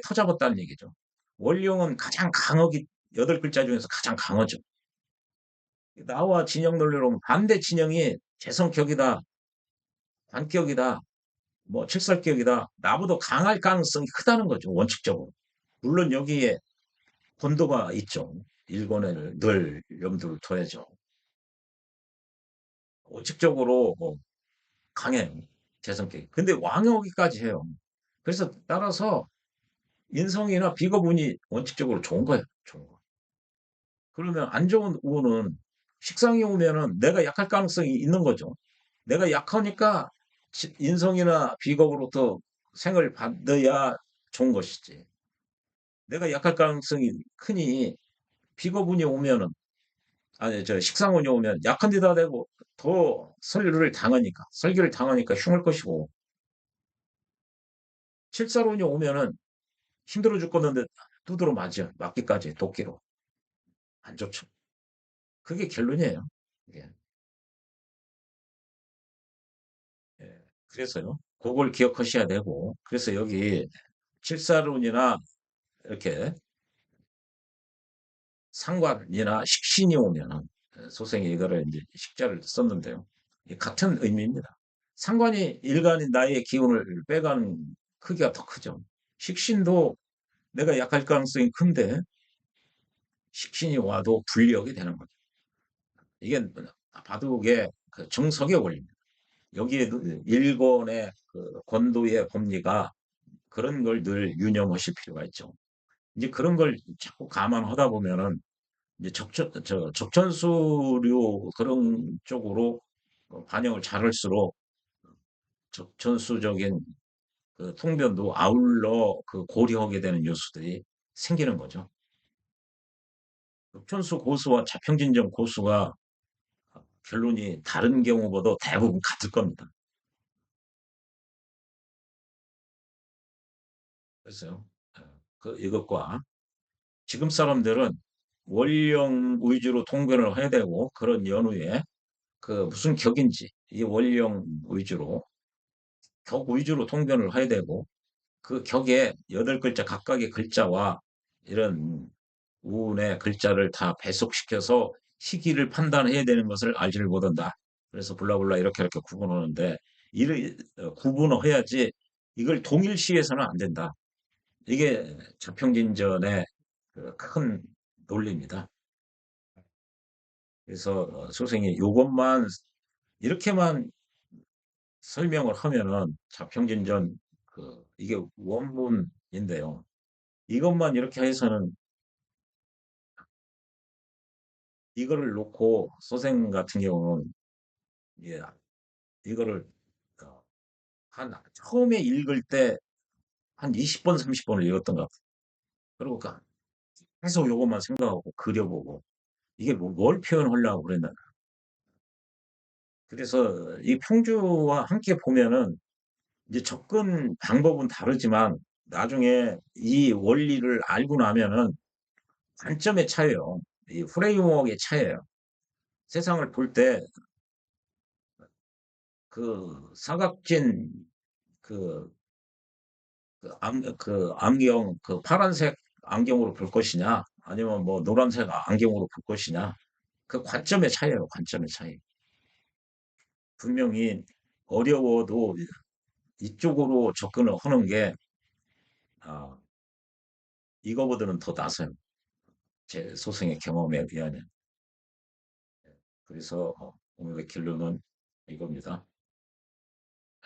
터잡았다는 얘기죠. 원령은 가장 강하기 여덟 글자 중에서 가장 강하죠. 나와 진영 논리로 반대 진영이 제 성격이다, 관격이다, 뭐 칠살격이다. 나보다 강할 가능성이 크다는 거죠. 원칙적으로. 물론 여기에 본도가 있죠. 일본에는 늘 염두를 둬야죠. 원칙적으로 강해요. 제 성격이. 근데 왕여기까지 해요. 그래서 따라서 인성이나 비거분이 원칙적으로 좋은 거예요. 좋은 거. 그러면 안 좋은 우는 식상이 오면은 내가 약할 가능성이 있는 거죠. 내가 약하니까 인성이나 비겁으로부터 생을 받아야 좋은 것이지. 내가 약할 가능성이 크니 비겁운이 오면은 아니 저 식상운이 오면 약한 데다 대고 더 설교를 당하니까 흉할 것이고 칠살운이 오면은 힘들어 죽겠는데 두드러 맞기까지 도끼로 안 좋죠. 그게 결론이에요. 이게. 예. 그래서요. 그걸 기억하셔야 되고 그래서 여기 칠살운이나 이렇게 상관이나 식신이 오면은 소생이 이거를 이제 식자를 썼는데요. 같은 의미입니다. 상관이 일간인 나의 기운을 빼가는 크기가 더 크죠. 식신도 내가 약할 가능성이 큰데 식신이 와도 불리하게 되는 거죠. 이게 바둑의 그 정석의 원리입니다. 여기에도 일본의 그 권도의 법리가 그런 걸 늘 유념하실 필요가 있죠. 이제 그런 걸 자꾸 감안하다 보면은 이제 적천수류 그런 쪽으로 반영을 잘할수록 적천수적인 그 통변도 아울러 그 고려하게 되는 요소들이 생기는 거죠. 적천수 고수와 자평진전 고수가 결론이 다른 경우보다 대부분 같을 겁니다. 그래서요. 어, 그 이것과 지금 사람들은 원령 위주로 통변을 해야 되고 그런 연후에 그 무슨 격인지 이 원령 위주로 격 위주로 통변을 해야 되고 그 격에 여덟 글자 각각의 글자와 이런 우운의 글자를 다 배속시켜서 시기를 판단해야 되는 것을 알지를 못한다. 그래서 블라블라 이렇게 구분하는데 이를 구분해야지 이걸 동일시해서는 안 된다. 이게 자평진전의 그큰 논리입니다. 그래서 선생이 이것만 이렇게만 설명을 하면은 자평진전 이게 원문인데요. 이것만 이렇게 해서는 이거를 놓고 선생 같은 경우는 예, 이거를 어, 한 처음에 읽을 때 한 20번, 30번을 읽었던 것 같아요. 그리고 계속 이것만 생각하고 그려보고 이게 뭘 표현하려고 그랬나. 그래서 이 평주와 함께 보면은 이제 접근 방법은 다르지만 나중에 이 원리를 알고 나면은 관점의 차이예요. 이 프레임워크의 차이예요. 세상을 볼 때 그 사각진 그, 그 안경 그 파란색 안경으로 볼 것이냐 아니면 뭐 노란색 안경으로 볼 것이냐 그 관점의 차이예요. 관점의 차이. 분명히 어려워도 이쪽으로 접근을 하는 게 아, 이거보다는 더 나서요. 제 소생의 경험에 의하면. 그래서 오늘의 결론은 이겁니다.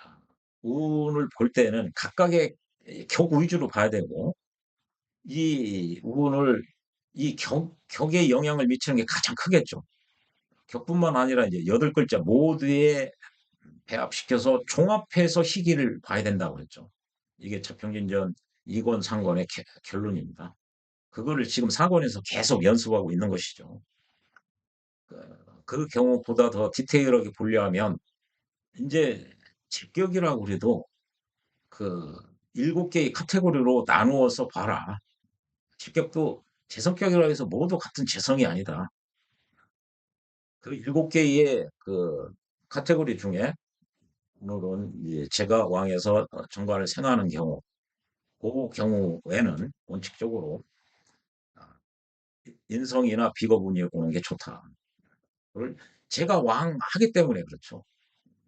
아, 운을 볼 때는 각각의 격 위주로 봐야 되고 이 운을 이 격에 영향을 미치는 게 가장 크겠죠. 격뿐만 아니라 이제 여덟 글자 모두에 배합시켜서 종합해서 시기를 봐야 된다고 그랬죠. 이게 차평진전 2권 3권의 결론입니다. 그거를 지금 4권에서 계속 연습하고 있는 것이죠. 그 경우보다 더 디테일하게 보려면 이제 직격이라고 그래도 그 일곱 개의 카테고리로 나누어서 봐라. 직격도 재성격이라고 해서 모두 같은 재성이 아니다. 그 일곱 개의 그 카테고리 중에 오늘은 이제 제가 왕에서 정관을 생하는 경우, 그 경우에는 원칙적으로 아, 인성이나 비거분이 오는 게 좋다. 그걸 제가 왕 하기 때문에 그렇죠.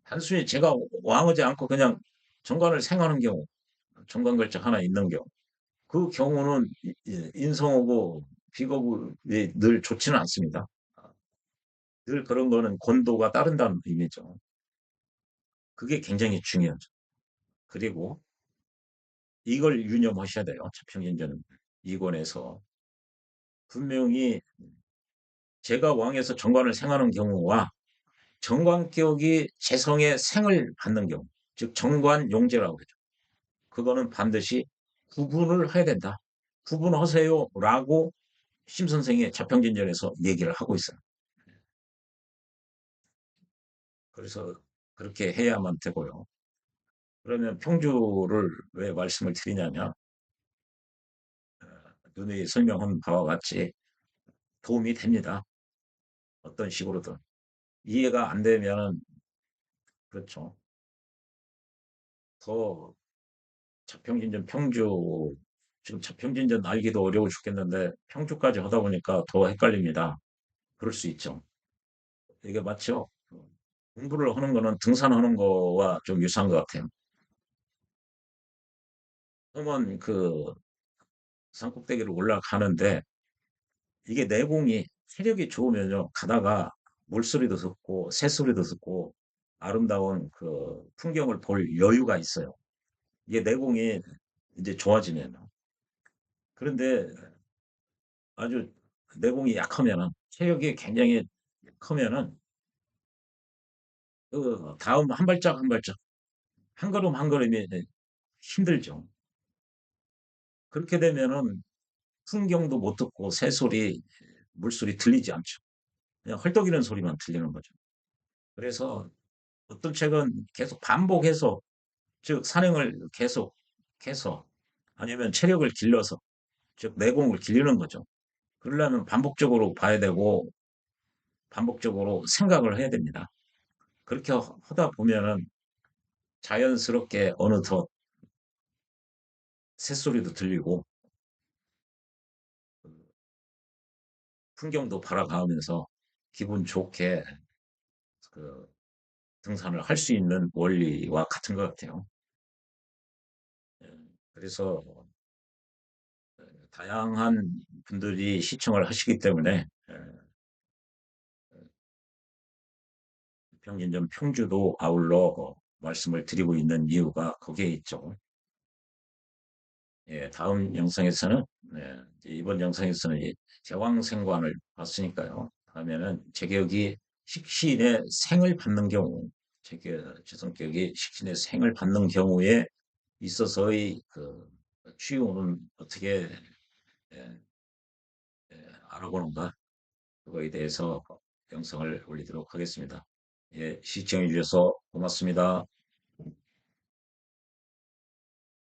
단순히 제가 왕하지 않고 그냥 정관을 생하는 경우, 정관 글자 하나 있는 경우, 그 경우는 인성하고 비거분이 늘 좋지는 않습니다. 늘 그런 거는 권도가 따른다는 의미죠. 그게 굉장히 중요하죠. 그리고 이걸 유념하셔야 돼요. 차평진전 2권에서 분명히 제가 왕에서 정관을 생하는 경우와 정관격이 재성의 생을 받는 경우, 즉 정관용제라고 하죠. 그거는 반드시 구분을 해야 된다. 구분하세요라고 심 선생이 자평진전에서 얘기를 하고 있어요. 그래서 그렇게 해야만 되고요. 그러면 평주를 왜 말씀을 드리냐면 누누이 설명한 바와 같이 도움이 됩니다. 어떤 식으로든. 이해가 안 되면 그렇죠. 더 자평진전 평주 지금 자평진전 알기도 어려워 죽겠는데 평주까지 하다 보니까 더 헷갈립니다. 그럴 수 있죠. 이게 맞죠? 공부를 하는 거는 등산하는 거와 좀 유사한 것 같아요. 그러면 그 산꼭대기를 올라가는데 이게 내공이 체력이 좋으면요 가다가 물소리도 듣고 새소리도 듣고 아름다운 그 풍경을 볼 여유가 있어요. 이게 내공이 이제 좋아지면. 그런데 아주 내공이 약하면은, 체력이 굉장히 크면은, 그 다음 한 발짝 한 발짝, 한 걸음 한 걸음이 힘들죠. 그렇게 되면은 풍경도 못 듣고 새소리, 물소리 들리지 않죠. 그냥 헐떡이는 소리만 들리는 거죠. 그래서 어떤 책은 계속 반복해서, 즉 산행을 계속 해서, 아니면 체력을 길러서, 즉 내공을 길리는 거죠. 그러려면 반복적으로 봐야 되고 반복적으로 생각을 해야 됩니다. 그렇게 하다 보면은 자연스럽게 어느덧 새소리도 들리고 풍경도 바라가면서 기분 좋게 그 등산을 할 수 있는 원리와 같은 것 같아요. 예, 그래서 다양한 분들이 시청을 하시기 때문에 평진점 평주도 아울러 말씀을 드리고 있는 이유가 거기에 있죠. 예, 다음 영상에서는, 네, 이번 영상에서는 이 제왕생관을 봤으니까요. 다음에는 제격이 식신의 생을 받는 경우, 제 성격이 식신의 생을 받는 경우에 있어서의 그 취용은 어떻게 예, 알아보는가, 그거에 대해서 영상을 올리도록 하겠습니다. 예, 시청해 주셔서 고맙습니다.